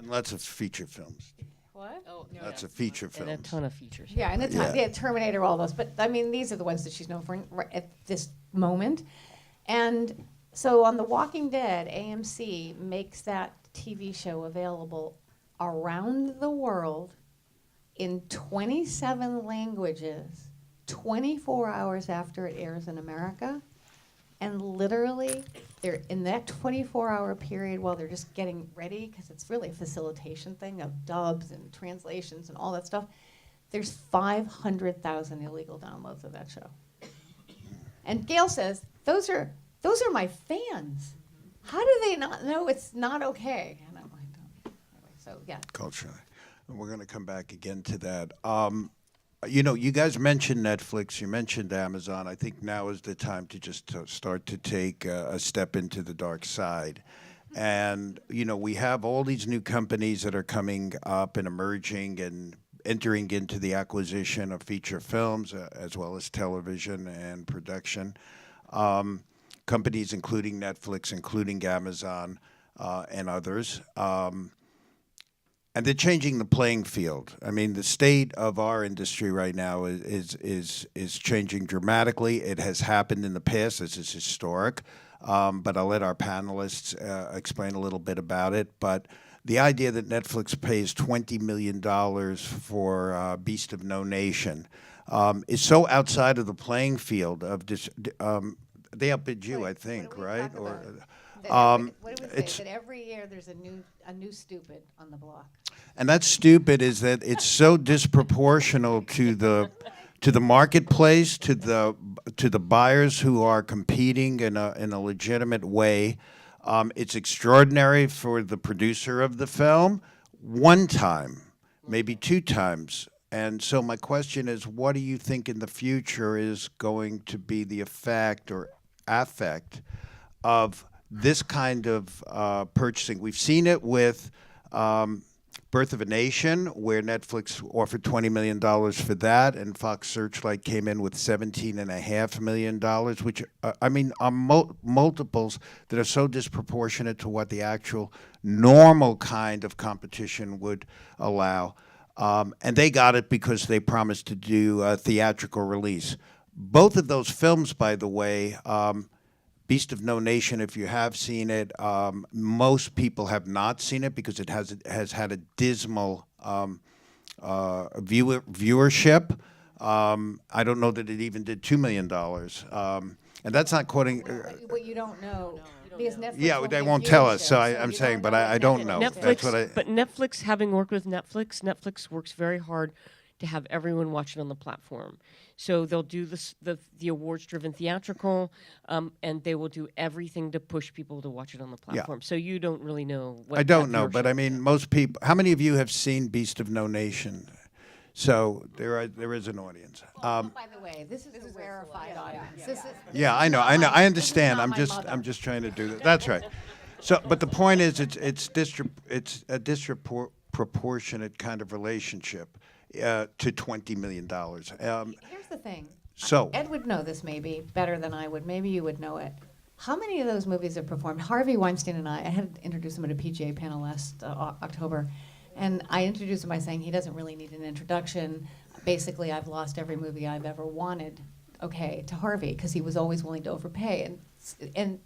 lots of feature films. What? Oh, Lots of feature and a films. ton of features. Yeah, and Terminator, all those. But I mean, these are the ones that she's known for at this moment. And so on The Walking Dead, AMC makes that TV show available around the world in 27 languages, 24 hours after it airs in America. And literally, they're in that 24-hour period while they're just getting ready, because it's really a facilitation thing of dubs and translations and all that stuff, there's 500,000 illegal downloads of that show. And Gail says, those are my fans. How do they not know it's not okay? And I'm like, oh. Anyway, so yeah. Culturally. And we're going to come back again to that. You know, you guys mentioned Netflix, you mentioned Amazon. I think now is the time to just start to take a step into the dark side. And, you know, we have all these new companies that are coming up and emerging and entering into the acquisition of feature films as well as television and production. Companies including Netflix, including Amazon, and others. And they're changing the playing field. I mean, the state of our industry right now is changing dramatically. It has happened in the past. This is historic. But I'll let our panelists explain a little bit about it. But the idea that Netflix pays $20 million for Beast of No Nation is so outside of the playing field of this. They outbid you, I think, right? Or What do we say? That every year there's a new stupid on the block. and that stupid is that it's so disproportional to the marketplace, to the buyers who are competing in a legitimate way. It's extraordinary for the producer of the film. one time, maybe two times. And so my question is, what do you think in the future is going to be the effect or affect of this kind of purchasing? We've seen it with Birth of a Nation, where Netflix offered $20 million for that, and Fox Searchlight came in with $17.5 million, which, are multiples that are so disproportionate to what the actual normal kind of competition would allow. And they got it because they promised to do a theatrical release. Both of those films, by the way, Beast of No Nation, if you have seen it, most people have not seen it because it has had a dismal viewership. I don't know that it even did $2 million. And that's not quoting. What you don't know, because Netflix Yeah, won't they give won't tell us. viewership, So you I'm don't saying, but know I what don't know. Netflix That's what I. But Netflix, having worked with Netflix works very hard to have everyone watch it on the platform. So they'll do the awards-driven theatrical, and they will do everything to push people to watch it on the platform. So you don't really know what I don't that know, but viewership I mean, is. most people. How many of you have seen Beast of No Nation? So there is an audience. By the way, this is a rarefied audience. This is, Yeah, I know. I understand. I'm just trying to do that. That's right. So, but the point is, it's a disproportionate kind of relationship to $20 million. here's the thing. So Ed would know this maybe better than I would. Maybe you would know it. How many of those movies have performed? Harvey Weinstein and I had introduced him at a PGA panel last October. And I introduced him by saying he doesn't really need an introduction. Basically, I've lost every movie I've ever wanted, to Harvey, because he was always willing to overpay. And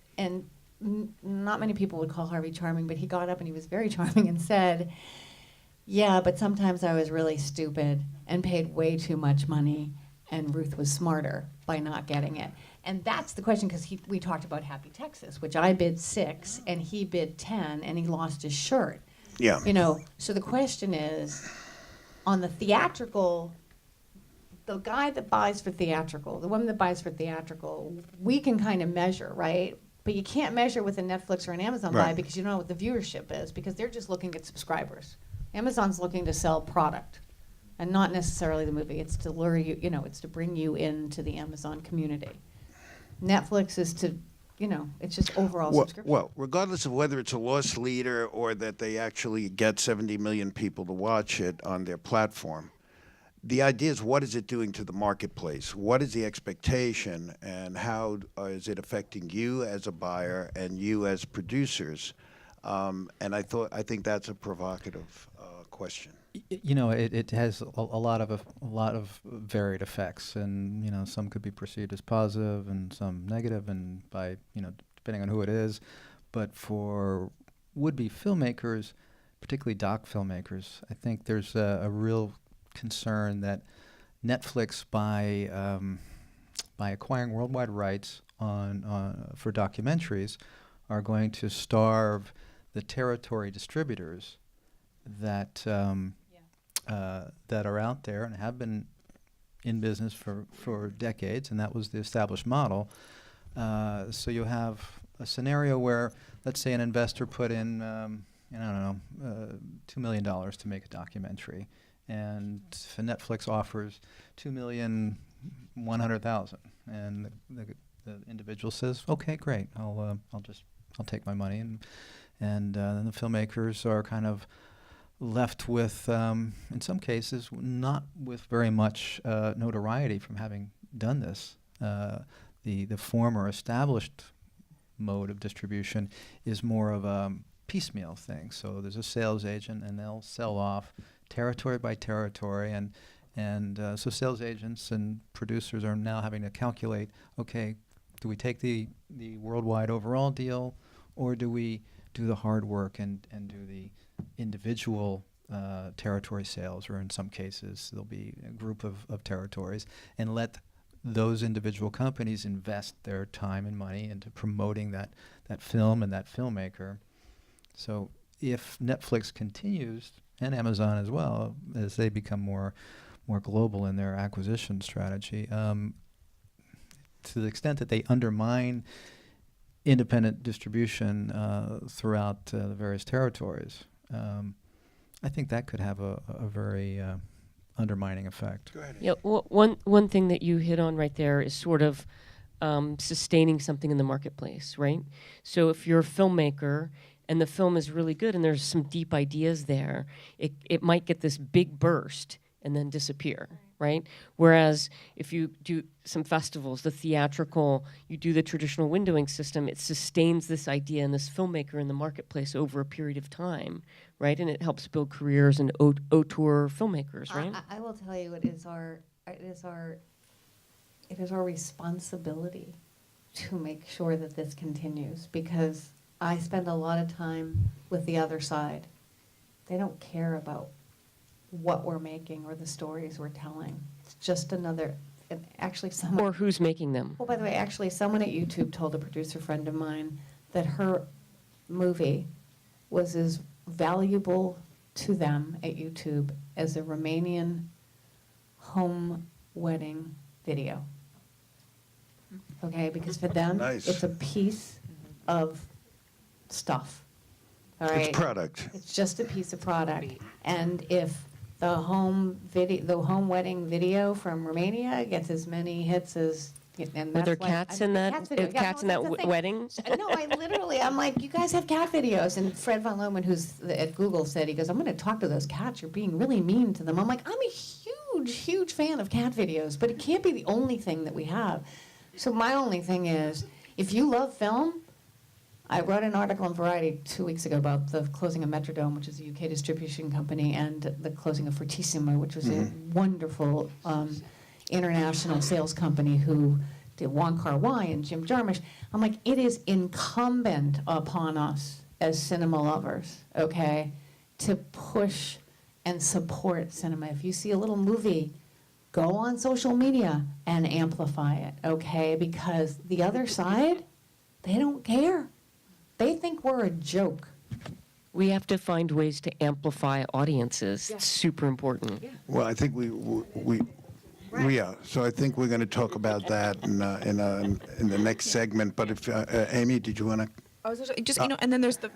not many people would call Harvey charming, but he got up and he was very charming and said, yeah, but sometimes I was really stupid and paid way too much money, and Ruth was smarter by not getting it. And that's the question, because we talked about Happy Texas, which I bid 6 and he bid 10, and he lost his shirt. yeah, So the question is, on the theatrical, the guy that buys for theatrical, the woman that buys for theatrical, we can kind of measure, right? But you can't measure with a Netflix or an Amazon buy Right. because you don't know what the viewership is, because they're just looking at subscribers. Amazon's looking to sell product and not necessarily the movie. It's to lure you, it's to bring you into the Amazon community. Netflix is to, it's just overall subscription. well, regardless of whether it's a loss leader or that they actually get 70 million people to watch it on their platform, the idea is, what is it doing to the marketplace? What is the expectation, and how is it affecting you as a buyer and you as producers? And I think that's a provocative question. It has a lot of varied effects, and some could be perceived as positive and some negative, and by depending on who it is. But for would-be filmmakers, particularly doc filmmakers, I think there's a real concern that Netflix, by acquiring worldwide rights for documentaries, are going to starve the territory distributors that that are out there and have been in business for decades, and that was the established model. So you have a scenario where, let's say, an investor put in, $2 million to make a documentary, and Netflix offers $2,100,000, and the individual says, "Okay, great, I'll take my money," and then the filmmakers are kind of left with, in some cases, not with very much notoriety from having done this. The former established mode of distribution is more of a piecemeal thing. So there's a sales agent, and they'll sell off territory by territory, and so sales agents and producers are now having to calculate, okay, do we take the worldwide overall deal, or do we do the hard work and do the individual territory sales, or in some cases there'll be a group of territories, and let those individual companies invest their time and money into promoting that film and that filmmaker. So if Netflix continues, and Amazon as well, as they become more global in their acquisition strategy, to the extent that they undermine independent distribution throughout the various territories, I think that could have a very undermining effect. Go ahead. Yeah, one thing that you hit on right there is sort of sustaining something in the marketplace, right? So if you're a filmmaker and the film is really good and there's some deep ideas there, it might get this big burst and then disappear, right? Whereas if you do some festivals, the theatrical, you do the traditional windowing system, it sustains this idea and this filmmaker in the marketplace over a period of time, right? And it helps build careers and auteur filmmakers, right? I will tell you, it is our responsibility to make sure that this continues, because I spend a lot of time with the other side. They don't care about what we're making or the stories we're telling. It's just another, and actually someone... Or who's making them? Oh, by the way, actually someone at YouTube told a producer friend of mine that her movie was as valuable to them at YouTube as a Romanian home wedding video. Okay, because for them, Nice. it's a piece of stuff. All right? It's product. It's just a piece of product. And if the home wedding video from Romania gets as many hits as, and Were there that's like- cats in that? Cats video. Yeah, Cats in no, that that's the thing. wedding? No, I'm like, you guys have cat videos. And Fred Von Lohman, who's at Google, said, he goes, I'm going to talk to those cats. You're being really mean to them. I'm like, I'm a huge, huge fan of cat videos, but it can't be the only thing that we have. So my only thing is, if you love film, I wrote an article in Variety 2 weeks ago about the closing of Metrodome, which is a UK distribution company, and the closing of Fortissimo, which was a wonderful international sales company who did Wong Kar-wai and Jim Jarmusch. I'm like, it is incumbent upon us as cinema lovers, okay, to push and support cinema. If you see a little movie, go on social media and amplify it, okay? Because the other side, they don't care. They think we're a joke. We have to find ways to amplify audiences. It's super important. Well, I think yeah. So I think we're going to talk about that in the next segment. But if Amy, did you want to? I was just and then there's they're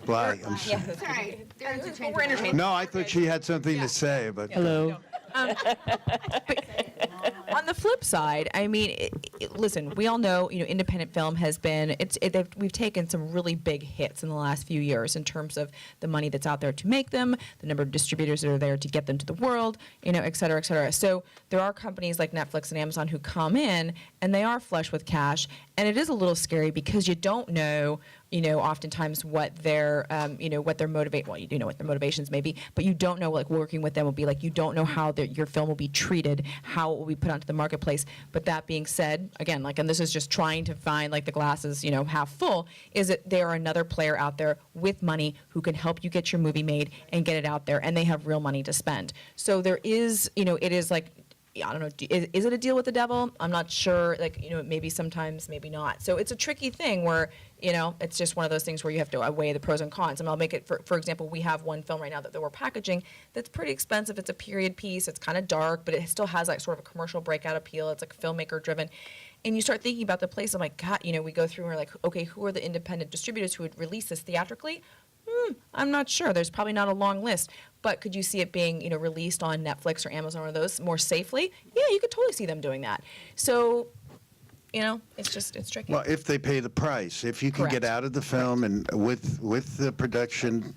Bly, Sorry. we're entertained. No, I thought she had something to say, but Hello. On the flip side, I mean, listen, we all know, independent film has been, we've taken some really big hits in the last few years in terms of the money that's out there to make them, the number of distributors that are there to get them to the world, et cetera, et cetera. So there are companies like Netflix and Amazon who come in and they are flush with cash, and it is a little scary because you don't know, oftentimes what their, what their well, you do know what their motivations may be, but you don't know, like, working with them will be like, you don't know how your film will be treated, how it will be put onto the marketplace. But that being said, again, and this is just trying to find, like, the glass is, half full, is that there are another player out there with money who can help you get your movie made and get it out there, and they have real money to spend. So there is, it is like, I don't know, is it a deal with the devil? I'm not sure, maybe sometimes, maybe not. So it's a tricky thing where, it's just one of those things where you have to weigh the pros and cons. I'll make it, for example, we have one film right now that we're packaging that's pretty expensive. It's a period piece. It's kind of dark, but it still has like sort of a commercial breakout appeal. It's like filmmaker driven. And you start thinking about the place, I'm like, God, we go through and we're like, okay, who are the independent distributors who would release this theatrically? I'm not sure. There's probably not a long list. But could you see it being, released on Netflix or Amazon or those more safely? Yeah, you could totally see them doing that. So, it's tricky. well, if they pay the price, if you can Correct. get out of the film and with the production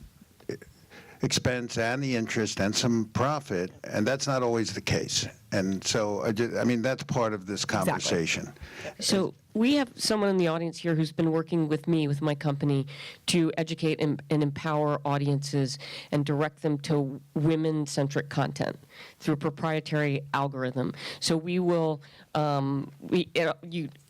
expense and the interest and some profit, and that's not always the case. And so, that's part of this conversation. So we have someone in the audience here who's been working with me, with my company, to educate and empower audiences and direct them to women-centric content through a proprietary algorithm. So we will, you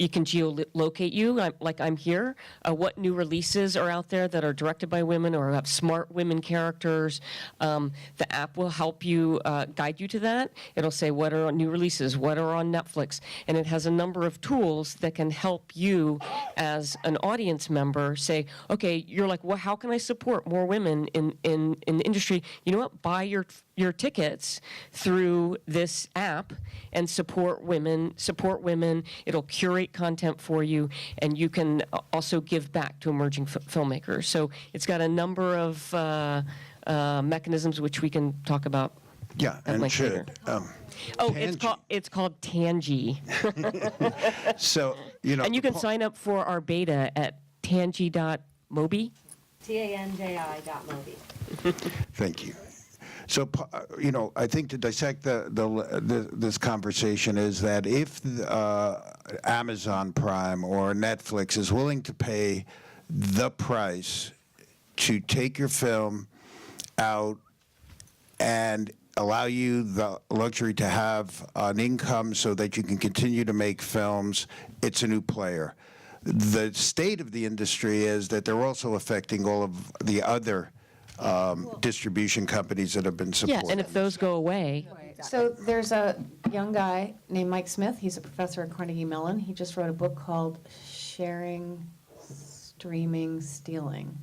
can geolocate you, like I'm here, what new releases are out there that are directed by women or have smart women characters. The app will help you, guide you to that. It'll say what are new releases, what are on Netflix, and it has a number of tools that can help you as an audience member say, okay, you're like, well, how can I support more women in the industry? You know what? Buy your your tickets through this app and support women. It'll curate content for you, and you can also give back to emerging filmmakers. So it's got a number of mechanisms which we can talk about. Yeah, at and length should. later. Oh, It's called Tangi. So, you know. And you can sign up for our beta at tangi.mobi. TANJI.mobi. Thank you. So, you know, I think to dissect this conversation is that if Amazon Prime or Netflix is willing to pay the price to take your film out and allow you the luxury to have an income so that you can continue to make films, it's a new player. The state of the industry is that they're also affecting all of the other distribution companies that have been Yeah, supported. and if those go away, So there's a young guy named Mike Smith. He's a professor at Carnegie Mellon. He just wrote a book called Streaming, Sharing, Stealing.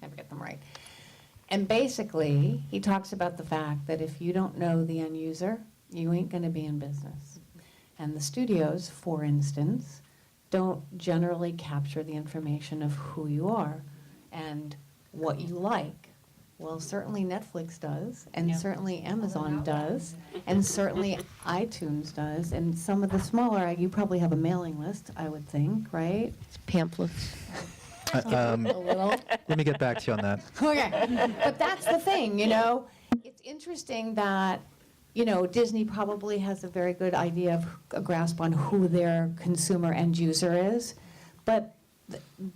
Never get them right. And basically, he talks about the fact that if you don't know the end user, you ain't going to be in business. And the studios, for instance, don't generally capture the information of who you are and what you like. Well, certainly Netflix does, and certainly Amazon does, and certainly iTunes does, and some of the smaller, you probably have a mailing list, I would think, right? it's pamphlets. A little. Let me get back to you on that. Okay, but that's the thing, you know? It's interesting that, you know, Disney probably has a very good idea of a grasp on who their consumer end user is, but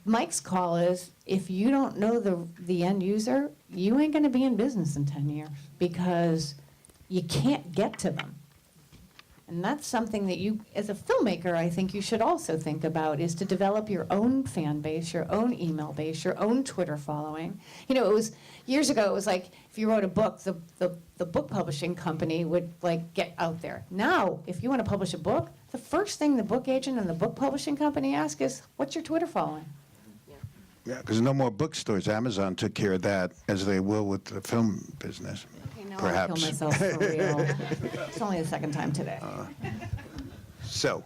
Mike's call is, if you don't know the end user, you ain't gonna be in business in 10 years, because you can't get to them. And that's something that you, as a filmmaker, I think you should also think about, is to develop your own fan base, your own email base, your own Twitter following. You know, it was, years ago, it was like, if you wrote a book, the book publishing company would, like, get out there. Now, if you want to publish a book, the first thing the book agent and the book publishing company ask is, what's your Twitter following? Yeah, because no more bookstores. Amazon took care of that, as they will with the film business. Okay, now Perhaps. I'll kill myself for real. It's only the second time today. So,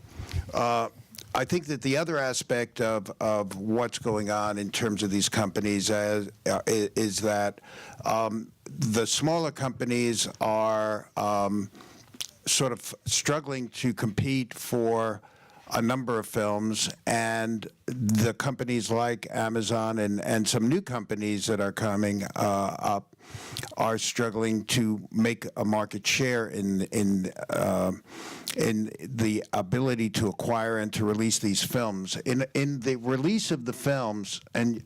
I think that the other aspect of what's going on in terms of these companies is that the smaller companies are sort of struggling to compete for a number of films, and the companies like Amazon and some new companies that are coming up are struggling to make a market share in the ability to acquire and to release these films. In the release of the films, and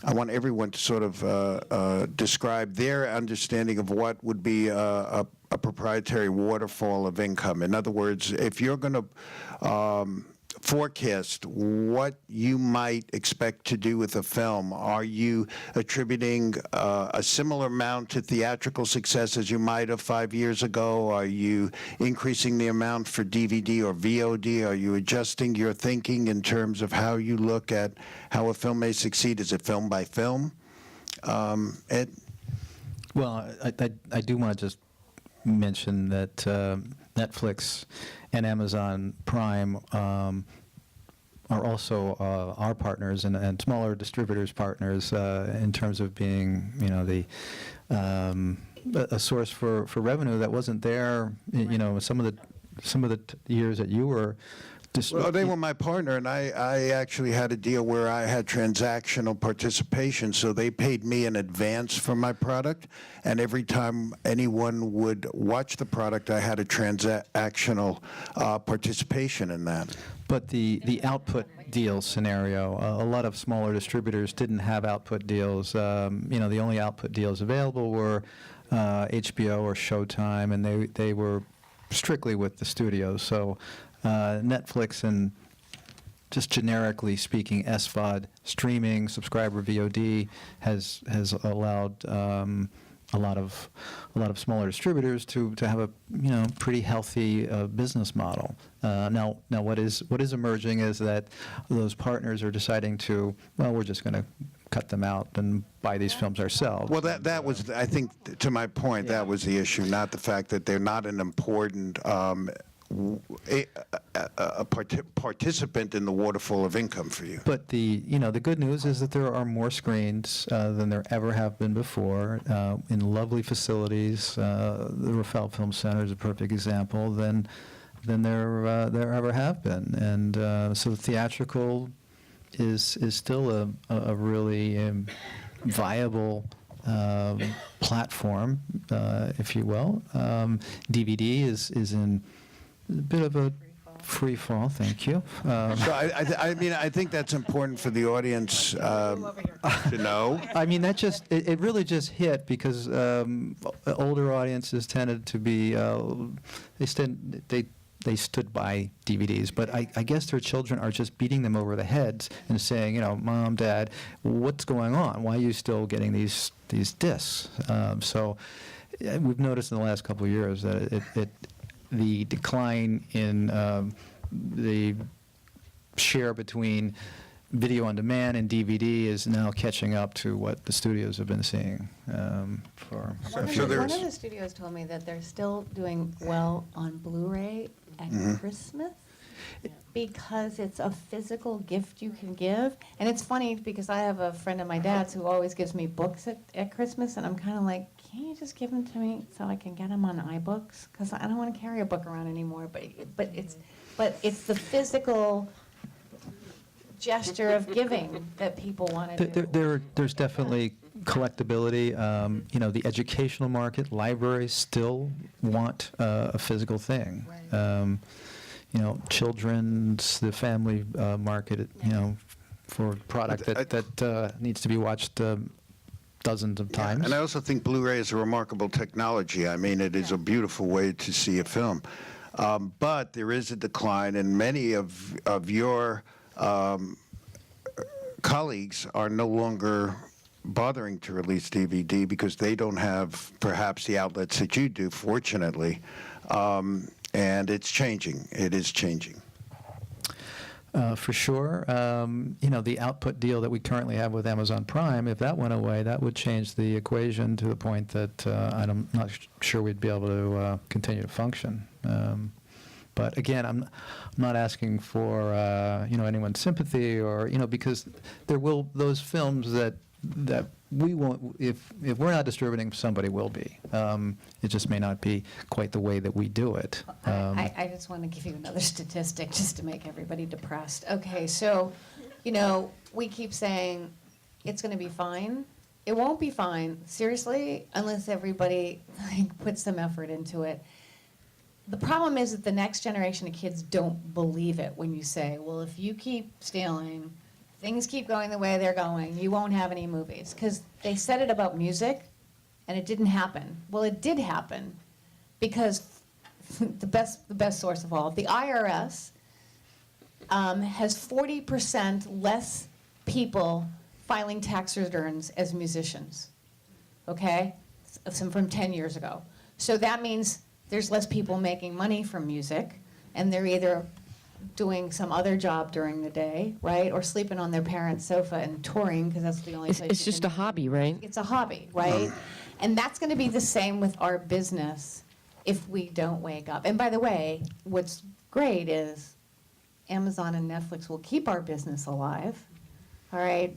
I want everyone to sort of describe their understanding of what would be a proprietary waterfall of income. In other words, if you're going to forecast what you might expect to do with a film, are you attributing a similar amount to theatrical success as you might have 5 years ago? Are you increasing the amount for DVD or VOD? Are you adjusting your thinking in terms of how you look at how a film may succeed? Is it film by film? Ed? Well, I do want to just mention that Netflix and Amazon Prime are also our partners and smaller distributors' partners in terms of being, you know, a source for revenue that wasn't there, you know, some of the years that you were. Well, they were my partner, and I actually had a deal where I had transactional participation, so they paid me in advance for my product, and every time anyone would watch the product, I had a transactional participation in that. But the output deal scenario, a lot of smaller distributors didn't have output deals. You know, the only output deals available were HBO or Showtime, and they were strictly with the studios. So Netflix and, just generically speaking, SVOD streaming, subscriber VOD has allowed a lot of smaller distributors to have a, you know, pretty healthy business model. Now what is emerging is that those partners are deciding to, well, we're just going to cut them out and buy these films ourselves. Well, that was, I think, to my point, that was the issue, not the fact that they're not an important participant in the waterfall of income for you. But the good news is that there are more screens than there ever have been before in lovely facilities. The RUTH Film Center is a perfect example. Than there ever have been, and so theatrical is still a really viable platform, if you will. DVD is in a bit of a free fall. Thank you. So I mean, I think that's important for the audience to know. I mean, that just it really just hit because older audiences tended to be they stood by DVDs, but I guess their children are just beating them over the heads and saying, Mom, Dad, what's going on? Why are you still getting these discs? So we've noticed in the last couple of years that the decline in the share between video on demand and DVD is now catching up to what the studios have been seeing for a few years. One of the studios told me that they're still doing well on Blu-ray at Christmas because it's a physical gift you can give. And it's funny because I have a friend of my dad's who always gives me books at Christmas, and I'm kind of like, can't you just give them to me so I can get them on iBooks? Because I don't want to carry a book around anymore. But it's the physical gesture of giving that people want to do. There's definitely collectability. The educational market, libraries still want a physical thing. Children's, the family market, for product that needs to be watched dozens of times. And I also think Blu-ray is a remarkable technology. I mean, it is a beautiful way to see a film. But there is a decline, and many of your colleagues are no longer bothering to release DVD because they don't have perhaps the outlets that you do, fortunately. And it's changing. It is changing. For sure. The output deal that we currently have with Amazon Prime, if that went away, that would change the equation to the point that I'm not sure we'd be able to continue to function. But again, I'm not asking for anyone's sympathy or because there will those films that we won't, if we're not distributing, somebody will be. It just may not be quite the way that we do it. I just want to give you another statistic just to make everybody depressed. Okay, so, we keep saying it's going to be fine. It won't be fine, seriously, unless everybody puts some effort into it. The problem is that the next generation of kids don't believe it when you say, well, if you keep stealing, things keep going the way they're going, you won't have any movies. Because they said it about music, and it didn't happen. Well, it did happen, because the best source of all, the IRS has 40% less people filing tax returns as musicians, okay, from 10 years ago. So that means there's less people making money from music, and they're either doing some other job during the day, right, or sleeping on their parents' sofa and touring because that's the only place. It's just a hobby, right? It's a hobby, right? And that's going to be the same with our business if we don't wake up. And by the way, what's great is Amazon and Netflix will keep our business alive, all right?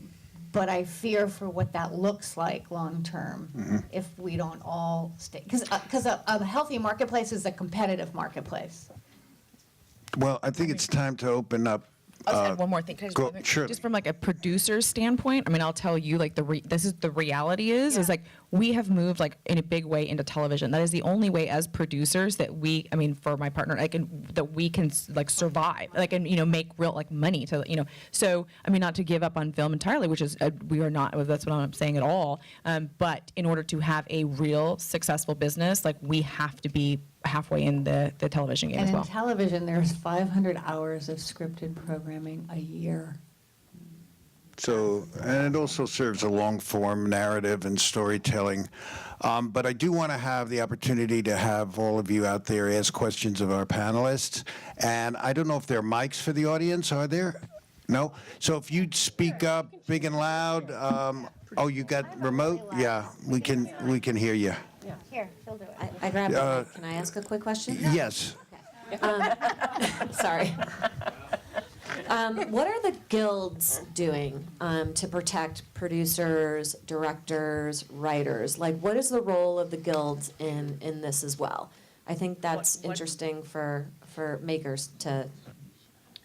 But I fear for what that looks like long term if we don't all stay. Because a healthy marketplace is a competitive marketplace. Well, I think it's time to open up. I'll just add one more thing. Sure. Just from like a producer's standpoint, I mean, I'll tell you, like this is the reality is like we have moved like in a big way into television. That is the only way as producers that we, I mean, for my partner, that we can like survive, like and make real like money to So I mean, not to give up on film entirely, which is we are not. That's what I'm saying at all. But in order to have a real successful business, like we have to be halfway in the television game and as well. In television, there's 500 hours of scripted programming a year. So, and it also serves a long-form narrative and storytelling. But I do want to have the opportunity to have all of you out there ask questions of our panelists. And I don't know if there are mics for the audience. Are there? No? So if you'd speak up big and loud, oh, you got remote? Yeah, we can hear you. Here, she'll do it. I grabbed the mic. Can I ask a quick question? Yes. Sorry. What are the guilds doing to protect producers, directors, writers? Like, what is the role of the guilds in this as well? I think that's interesting for makers to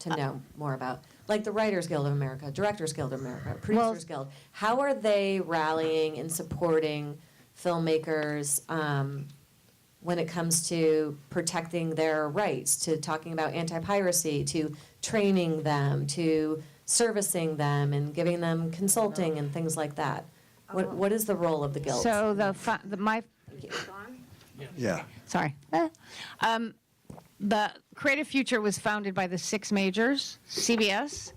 know more about. Like the Writers Guild of America, Directors Guild of America, Producers Guild. How are they rallying and supporting filmmakers when it comes to protecting their rights, to talking about anti-piracy, to training them, to servicing them and giving them consulting and things like that? What is the role of the guild? So Yeah. sorry. The CreativeFuture was founded by the 6 majors: CBS,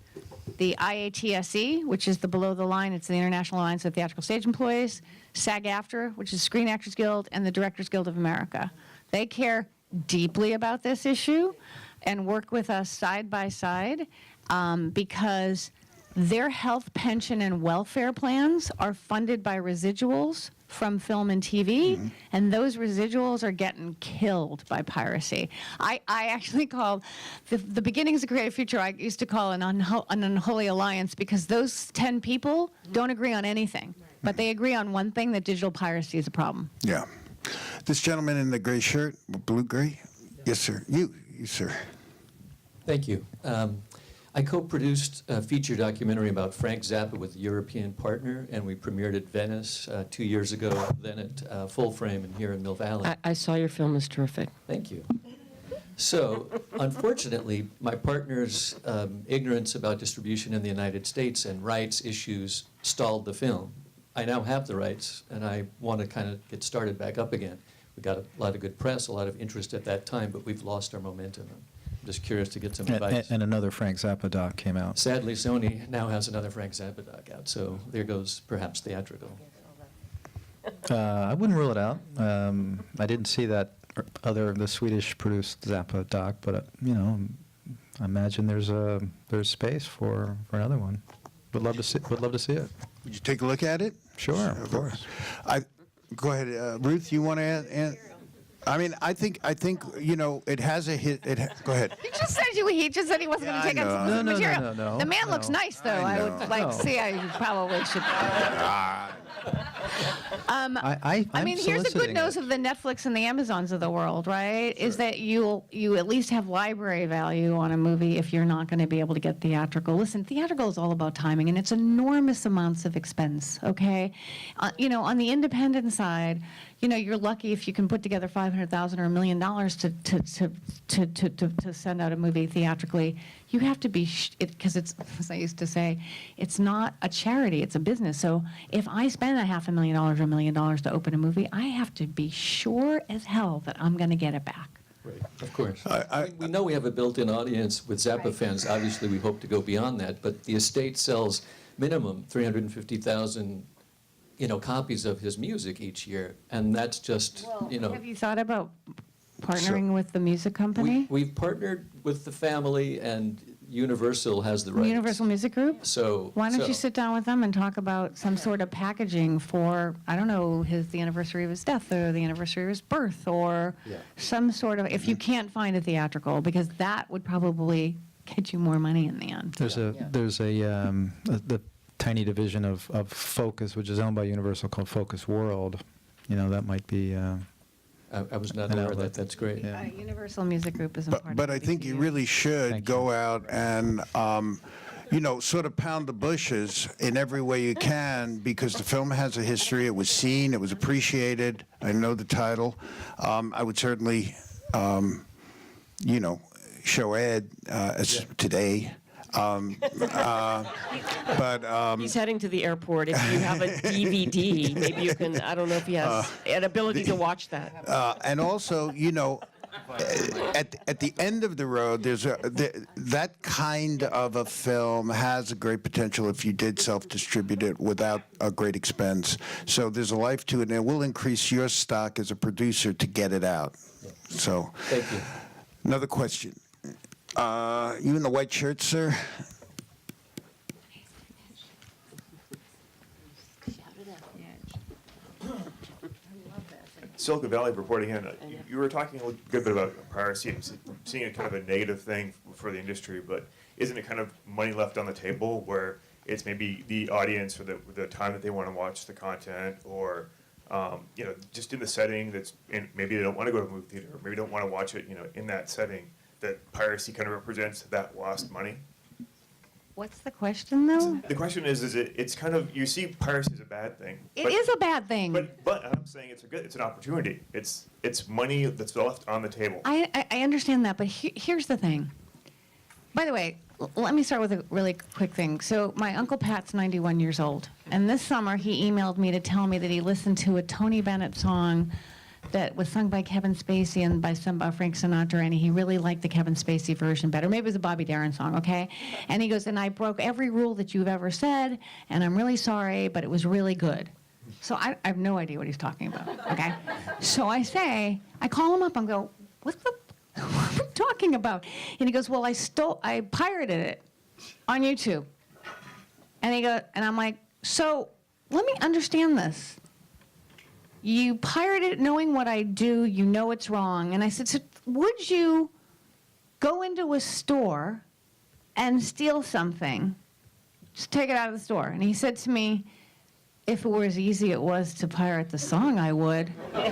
the IATSE, which is the below the line, it's the International Alliance of Theatrical Stage Employees, SAG-AFTRA, which is Screen Actors Guild, and the Directors Guild of America. They care deeply about this issue and work with us side by side because their health, pension, and welfare plans are funded by residuals from film and TV, and those residuals are getting killed by piracy. I actually call the beginnings of CreativeFuture, I used to call an unholy alliance, because those 10 people don't agree on anything, but they agree on one thing, that digital piracy is a problem. Yeah. This gentleman in the gray shirt, blue-gray? Yes, sir. You, sir. Thank you. I co-produced a feature documentary about Frank Zappa with a European partner, and we premiered at Venice 2 years ago, then at Full Frame and here in Mill Valley. I saw your film. It's terrific. Thank you. So, unfortunately, my partner's ignorance about distribution in the United States and rights issues stalled the film. I now have the rights, and I want to kind of get started back up again. We got a lot of good press, a lot of interest at that time, but we've lost our momentum. I'm just curious to get some advice. And another Frank Zappa doc came out. Sadly, Sony now has another Frank Zappa doc out, so there goes perhaps theatrical. I wouldn't rule it out. I didn't see that the Swedish-produced Zappa doc, but I imagine there's space for another one. Would love to see it. Would you take a look at it? Sure, of course. Go ahead, Ruth. You want to add? I mean, I think it has a hit. Go ahead. He just said he wasn't going to take on some material. No. The man looks nice, though. I would like to see. I probably should. I mean, here's the good news of the Netflix and the Amazons of the world, right? Is that you at least have library value on a movie if you're not going to be able to get theatrical. Listen, theatrical is all about timing, and it's enormous amounts of expense. Okay, on the independent side, you're lucky if you can put together $500,000 or $1 million to send out a movie theatrically. You have to be, because it's, as I used to say, it's not a charity, it's a business. So if I spend $500,000 or $1 million to open a movie, I have to be sure as hell that I'm going to get it back. Right, of course. We know we have a built-in audience with Zappa fans. Obviously, we hope to go beyond that, but the estate sells minimum 350,000 copies of his music each year, and that's just, Have you thought about partnering with the music company? We've partnered with the family, and Universal has the rights. Universal Music Group? So why don't you sit down with them and talk about some sort of packaging for, I don't know, the anniversary of his death or the anniversary of his birth or some sort of, if you can't find a theatrical, because that would probably get you more money in the end. There's the tiny division of Focus, which is owned by Universal, called Focus World. That might be. I was not aware of that. That's great. Yeah. Universal Music Group is important. But I think you really should go out and, sort of pound the bushes in every way you can, because the film has a history. It was seen. It was appreciated. I know the title. I would certainly, show Ed today. He's heading to the airport. If you have a DVD, maybe you can, I don't know if he has an ability to watch that. And also, at the end of the road, that kind of a film has a great potential if you did self-distribute it without a great expense. So there's a life to it, and it will increase your stock as a producer to get it out. So, thank you. Another question. You in the white shirt, sir? Silicon Valley reporting in, you were talking a good bit about piracy and seeing it kind of a negative thing for the industry, but isn't it kind of money left on the table where it's maybe the audience or the time that they want to watch the content, or just in the setting that's in, maybe they don't want to go to a movie theater, or maybe don't want to watch it, in that setting, that piracy kind of represents that lost money? What's the question, though? The question is it's kind of, you see piracy as a bad thing. It is a bad thing. But I'm saying it's an opportunity. It's money that's left on the table. I understand that, but here's the thing. By the way, let me start with a really quick thing. So my Uncle Pat's 91 years old, and this summer he emailed me to tell me that he listened to a Tony Bennett song that was sung by Kevin Spacey and by Frank Sinatra, and he really liked the Kevin Spacey version better. Maybe it was a Bobby Darin song, okay? And he goes, and I broke every rule that you've ever said, and I'm really sorry, but it was really good. So I have no idea what he's talking about, okay? So I call him up and go, what are you talking about? And he goes, well, I pirated it on YouTube. And I'm like, so let me understand this. You pirate it knowing what I do, you know it's wrong. And I said, so would you go into a store and steal something? Just take it out of the store. And he said to me, if it were as easy it was to pirate the song, I would. My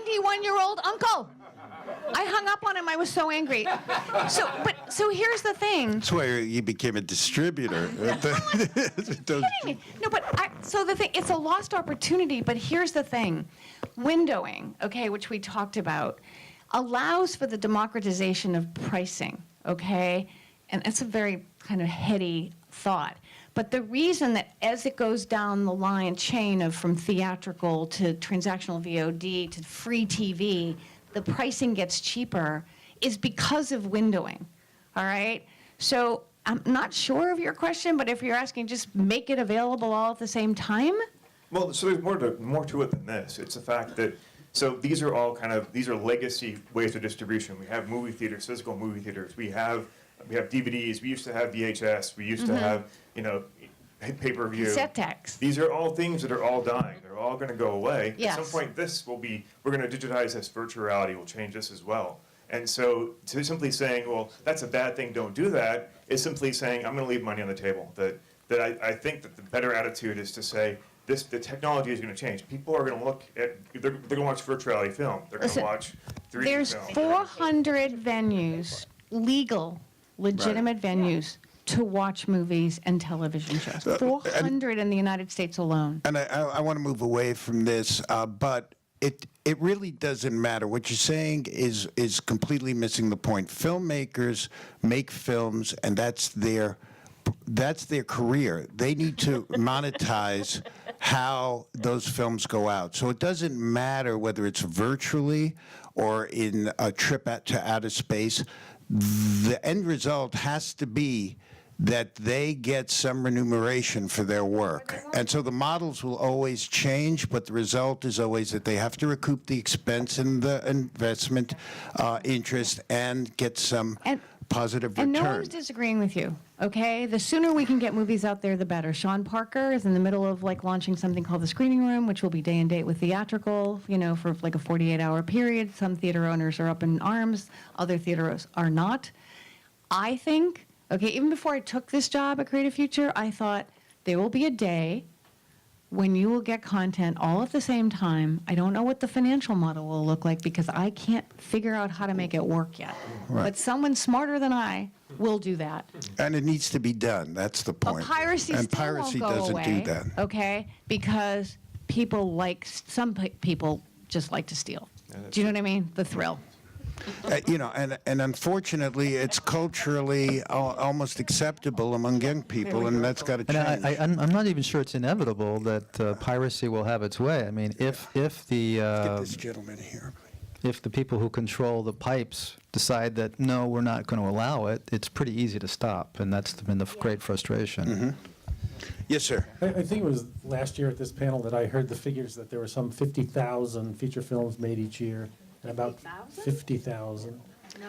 91-year-old uncle. I hung up on him. I was so angry. So here's the thing. That's why you became a distributor. No, but so the thing, it's a lost opportunity, but here's the thing. Windowing, okay, which we talked about, allows for the democratization of pricing, okay? And it's a very kind of heady thought. But the reason that as it goes down the line chain from theatrical to transactional VOD to free TV, the pricing gets cheaper is because of windowing, all right? So I'm not sure of your question, but if you're asking just make it available all at the same time? Well, so there's more to it than this. It's the fact that, so these are all these are legacy ways of distribution. We have movie theaters, physical movie theaters. We have DVDs. We used to have VHS. We used to have, pay-per-view. Cassette decks. These are all things that are all dying. They're all going to go away. Yes. At some point, we're going to digitize this. Virtual reality will change this as well. And so to simply saying, well, that's a bad thing, don't do that, is simply saying, I'm going to leave money on the table. That I think that the better attitude is to say, the technology is going to change. People are going to look at, they're going to watch virtual reality film. They're going to watch 3D There's film. 400 venues, legal, legitimate venues, to watch movies and television shows. 400 in the United States alone. And I want to move away from this, but it really doesn't matter. What you're saying is completely missing the point. Filmmakers make films, and that's their career. They need to monetize how those films go out. So it doesn't matter whether it's virtually or in a trip to outer space. The end result has to be that they get some remuneration for their work. And so the models will always change, but the result is always that they have to recoup the expense and the investment interest and get some positive return. And no one's disagreeing with you, okay? The sooner we can get movies out there, the better. Sean Parker is in the middle of launching something called The Screening Room, which will be day and date with theatrical, for a 48-hour period. Some theater owners are up in arms, other theaters are not. I think, even before I took this job at CreativeFuture, I thought there will be a day when you will get content all at the same time. I don't know what the financial model will look like because I can't figure out how to make it work yet. Right. But someone smarter than I will do that. And it needs to be done. That's the point. But piracy and still piracy won't go doesn't away, do that. okay? Because some people just like to steal. Do you know what I mean? The thrill. And unfortunately, it's culturally almost acceptable among young people, and that's got to change. And I'm not even sure it's inevitable that piracy will have its way. I mean, if the Get this gentleman here. if the people who control the pipes decide that no, we're not going to allow it, it's pretty easy to stop, and that's been the great frustration. Mm-hmm. Yes, sir. I think it was last year at this panel that I heard the figures that there were some 50,000 feature films made each year, and about 50,000.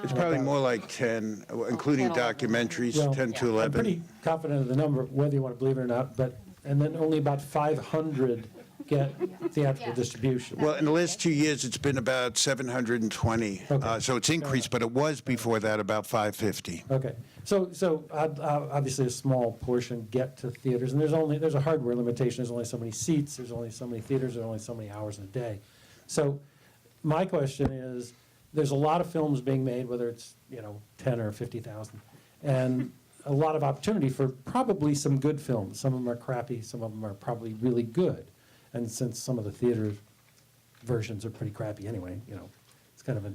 It's probably more like 10, including documentaries, Well, 10 to I'm 11. pretty confident of the number, whether you want to believe it or not, and then only about 500 get theatrical distribution. Well, in the last 2 years, it's been about 720. Okay. So it's increased, but it was before that about 550. Okay, so obviously a small portion get to theaters, and there's a hardware limitation. There's only so many seats, there's only so many theaters, there's only so many hours in a day. So my question is, there's a lot of films being made, whether it's 10 or 50,000, and a lot of opportunity for probably some good films. Some of them are crappy, some of them are probably really good, and since some of the theater versions are pretty crappy anyway, it's kind of a.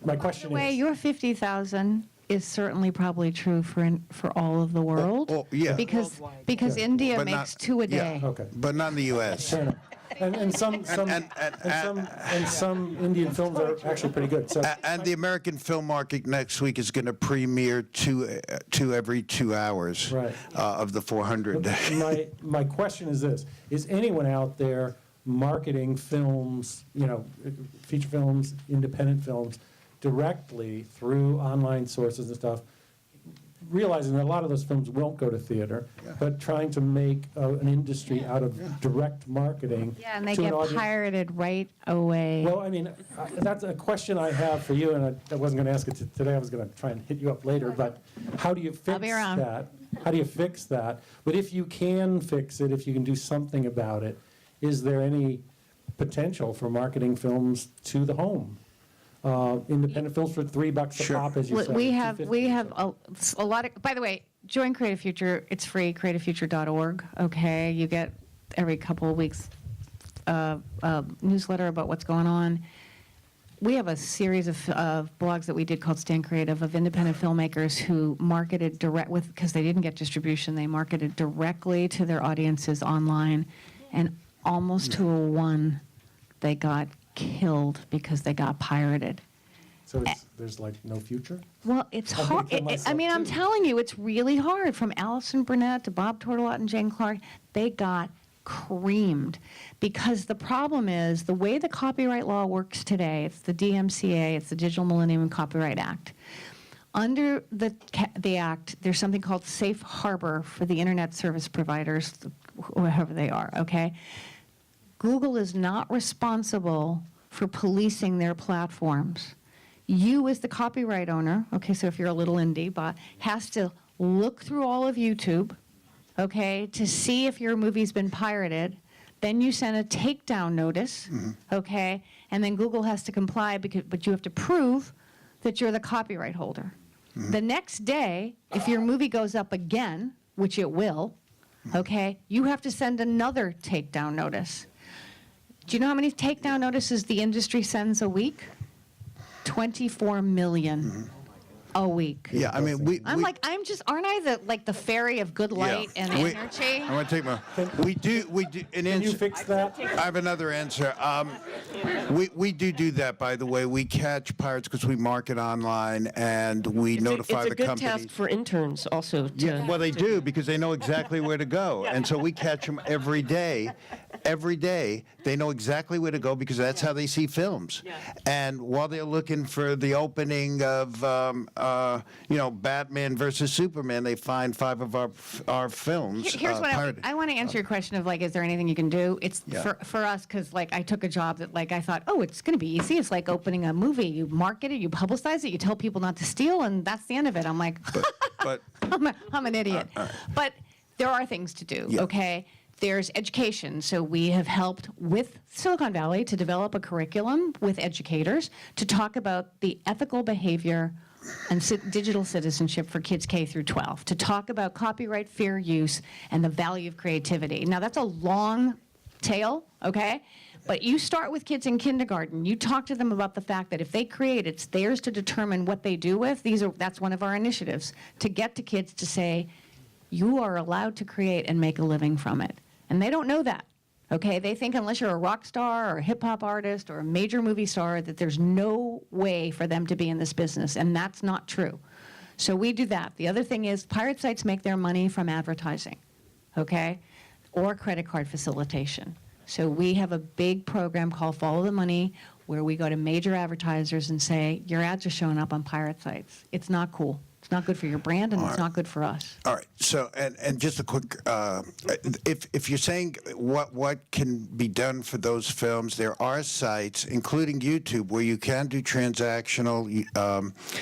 My question By the way, is. your 50,000 is certainly probably true for all of the world. Oh, yeah. Because Yeah. India But makes not- 2 a yeah. day. Okay. But not in the U.S. Fair enough. And some Indian films are actually pretty good. So And the American film market next week is going to premiere two every 2 hours Right. Of the 400. my question is this: is anyone out there marketing films, feature films, independent films, directly through online sources and stuff? Realizing that a lot of those films won't go to theater, but trying to make an industry out of direct marketing. Yeah, and they to an get audience. pirated right away. Well, I mean, that's a question I have for you, and I wasn't going to ask it today. I was going to try and hit you up later. But how do you fix I'll be around. that? How do you fix that? But if you can fix it, if you can do something about it, is there any potential for marketing films to the home? Independent films for $3 a pop, as you said. We or have $2.50. a lot of. By the way, join Creative Future. It's free. CreativeFuture.org. Okay, you get every couple of weeks newsletter about what's going on. We have a series of blogs that we did called Stand Creative of independent filmmakers who marketed because they didn't get distribution. They marketed directly to their audiences online, and almost to a one, they got killed because they got pirated. So there's like no future? Well, it's I'm hard. thinking myself, I mean, I'm too. telling you, it's really hard. From Alison Burnett to Bob Tortolot and Jane Clark, they got creamed. Because the problem is, the way the copyright law works today, it's the DMCA, it's the Digital Millennium Copyright Act. Under the Act, there's something called safe harbor for the internet service providers, whoever they are, okay? Google is not responsible for policing their platforms. You, as the copyright owner, okay, so if you're a little indie, but has to look through all of YouTube, okay, to see if your movie's been pirated. Then you send a takedown notice, okay, and then Google has to comply, but you have to prove that you're the copyright holder. The next day, if your movie goes up again, which it will, okay, you have to send another takedown notice. Do you know how many takedown notices the industry sends a week? 24 million a week. Yeah, I mean, Aren't I the fairy of good light and energy? I want to take we do, an Can you answer. fix that? I have another answer. We do that, by the way. We catch pirates because we market online and we notify the It's a good company. task for interns also. Yeah, well, they do because they know exactly where to go. And so we catch them every day. Every day, they know exactly where to go because that's how they see films. And while they're looking for the opening of, Batman versus Superman, they find 5 of our films. Here's what pirated. I want to answer your question of is there anything you can do? It's for us because I took a job that I thought, oh, it's going to be easy. It's like opening a movie. You market it, you publicize it, you tell people not to steal, and that's the end of it. I'm like, But I'm an idiot. But there are things to do. Okay. There's education. So we have helped with Silicon Valley to develop a curriculum with educators to talk about the ethical behavior and digital citizenship for kids K through 12, to talk about copyright fair use and the value of creativity. Now, that's a long tail, okay? But you start with kids in kindergarten. You talk to them about the fact that if they create, it's theirs to determine what they do with. That's one of our initiatives, to get to kids to say, you are allowed to create and make a living from it. And they don't know that, okay? They think unless you're a rock star or a hip-hop artist or a major movie star that there's no way for them to be in this business, and that's not true. So we do that. The other thing is pirate sites make their money from advertising, okay? Or credit card facilitation. So we have a big program called Follow the Money where we go to major advertisers and say, your ads are showing up on pirate sites. It's not cool. It's not good for your brand, and it's not good for us. All right. So, and just a quick, if you're saying what can be done for those films, there are sites, including YouTube, where you can do transactional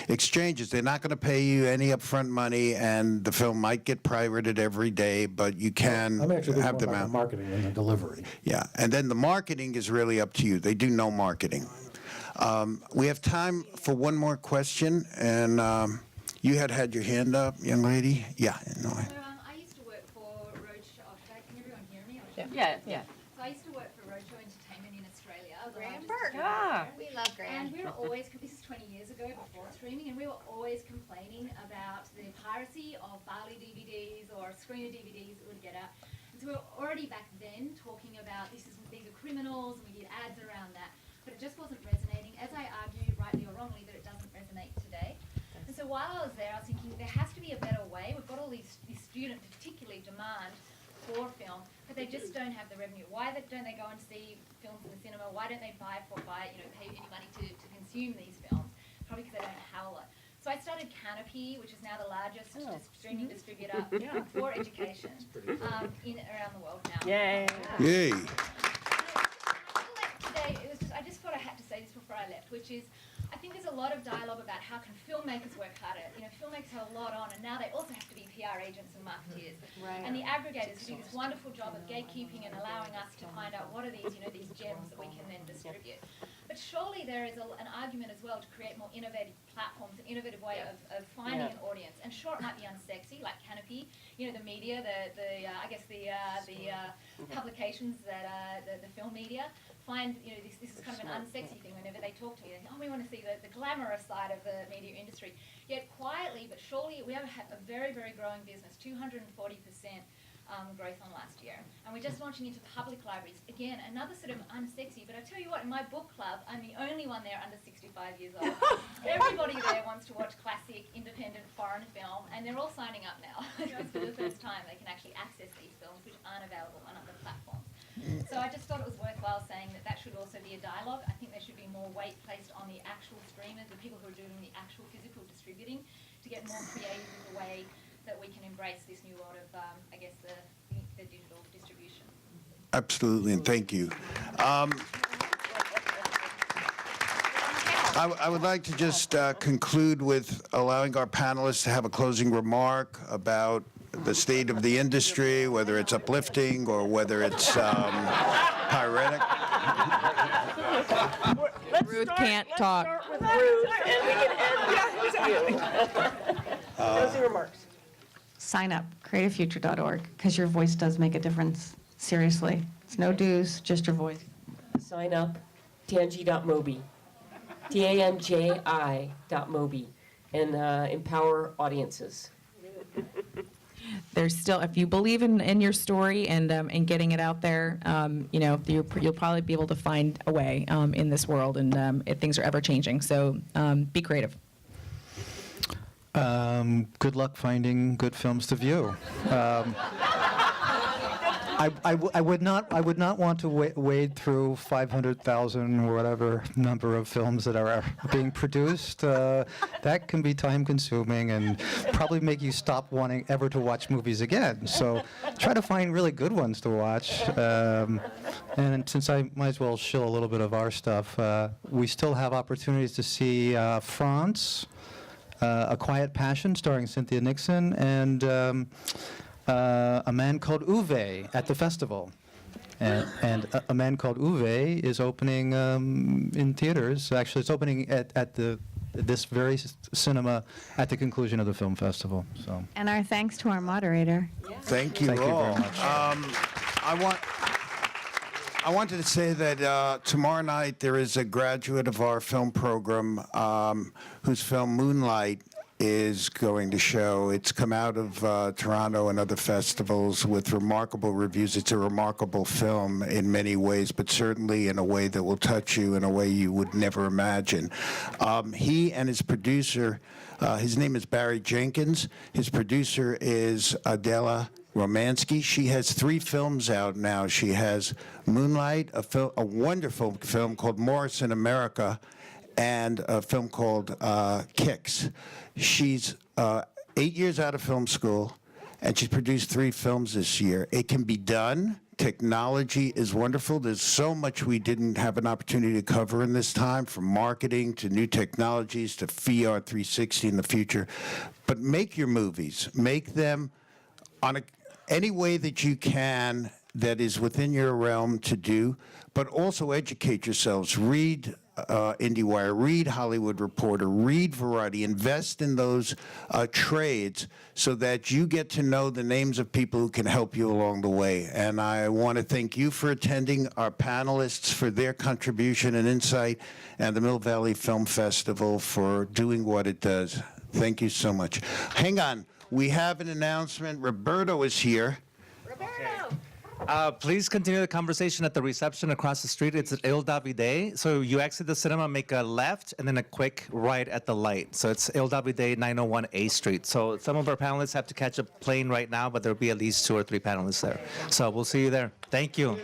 exchanges. They're not going to pay you any upfront money, and the film might get pirated every day, but you can I'm actually have thinking them more about out. the marketing than the delivery. Yeah, and then the marketing is really up to you. They do no marketing. We have time for one more question, and you had your hand up, young lady. Yeah. No. So, I used to work for Roadshow. Can everyone hear me? Yeah. So I used to work for Roadshow Entertainment in Australia. Graham the largest Burke. distributor. We love Graham. And we were always, this is 20 years ago before streaming, and we were always complaining about the piracy of BLYE DVDs or screener DVDs that would get out. And so we were already back then talking about these are criminals, and we did ads around that. But it just wasn't resonating, as I argue, rightly or wrongly, that it doesn't resonate today. And so while I was there, I was thinking there has to be a better way. We've got all these student, particularly demand for film, but they just don't have the revenue. Why don't they go and see films in the cinema? Why don't they pay any money to consume these films? Probably because they don't have a lot. So I started Canopy, which is now the largest streaming distributor for education around the world now. Yay. Yay. Today, I just thought I had to say this before I left, which is, I think there's a lot of dialogue about how can filmmakers work harder. Filmmakers have a lot on, and now they also have to be PR agents and marketeers. Right. And the aggregators do this wonderful job of gatekeeping and allowing us to find out what are these, these gems that we can then distribute. But surely there is an argument as well to create more innovative platforms, an innovative way of finding an audience. And sure, it might be unsexy, like Canopy, the media, the publications that the film media find, this is kind of an unsexy thing whenever they talk to me. They think, we want to see the glamorous side of the media industry. Yet quietly, but surely, we have a very, very growing business, 240% growth on last year. And we're just launching into public libraries. Again, another sort of unsexy, but I tell you what, in my book club, I'm the only one there under 65 years old. Everybody there wants to watch classic, independent, foreign film, and they're all signing up now. Because for the first time, they can actually access these films, which aren't available on other platforms. So I just thought it was worthwhile saying that should also be a dialogue. I think there should be more weight placed on the actual streamers, the people who are doing the actual physical distributing, to get more creative in the way that we can embrace this new world of, the digital distribution. Absolutely, and thank you. I would like to just conclude with allowing our panelists to have a closing remark about the state of the industry, whether it's uplifting or whether it's pyretic. Ruth can't talk. Start with Ruth, and we can end with you. Closing remarks. Sign up, creativefuture.org, because your voice does make a difference. Seriously. It's no dues, just your voice. Sign up, tangi.mobi, tanji.mobi, and empower audiences. There's still, if you believe in your story and getting it out there, you'll probably be able to find a way in this world, and things are ever changing. So be creative. Good luck finding good films to view. I would not want to wade through 500,000 or whatever number of films that are being produced. That can be time consuming and probably make you stop wanting ever to watch movies again. So try to find really good ones to watch. And since I might as well shill a little bit of our stuff, we still have opportunities to see Frantz, A Quiet Passion starring Cynthia Nixon, and A Man Called Uwe at the festival. And A Man Called Uwe is opening in theaters. Actually, it's opening at this very cinema at the conclusion of the film festival. So. And our thanks to our moderator. Thank you Thank you all. very much. I wanted to say that tomorrow night there is a graduate of our film program whose film Moonlight is going to show. It's come out of Toronto and other festivals with remarkable reviews. It's a remarkable film in many ways, but certainly in a way that will touch you in a way you would never imagine. He and his producer, his name is Barry Jenkins. His producer is Adela Romansky. She has 3 films out now. She has Moonlight, a wonderful film called Morris in America, and a film called Kicks. She's 8 years out of film school, and she's produced 3 films this year. It can be done. Technology is wonderful. There's so much we didn't have an opportunity to cover in this time, from marketing to new technologies to VR 360 in the future. But make your movies. Make them on any way that you can that is within your realm to do, but also educate yourselves. Read IndieWire, read Hollywood Reporter, read Variety, invest in those trades so that you get to know the names of people who can help you along the way. And I want to thank you for attending, our panelists for their contribution and insight, and the Mill Valley Film Festival for doing what it does. Thank you so much. Hang on, we have an announcement. Roberto is here. Please continue the conversation at the reception across the street. It's at Il Davide. So you exit the cinema, make a left, and then a quick right at the light. So it's Il Davide, 901 A Street. So some of our panelists have to catch a plane right now, but there'll be at least 2 or 3 panelists there. So we'll see you there. Thank you.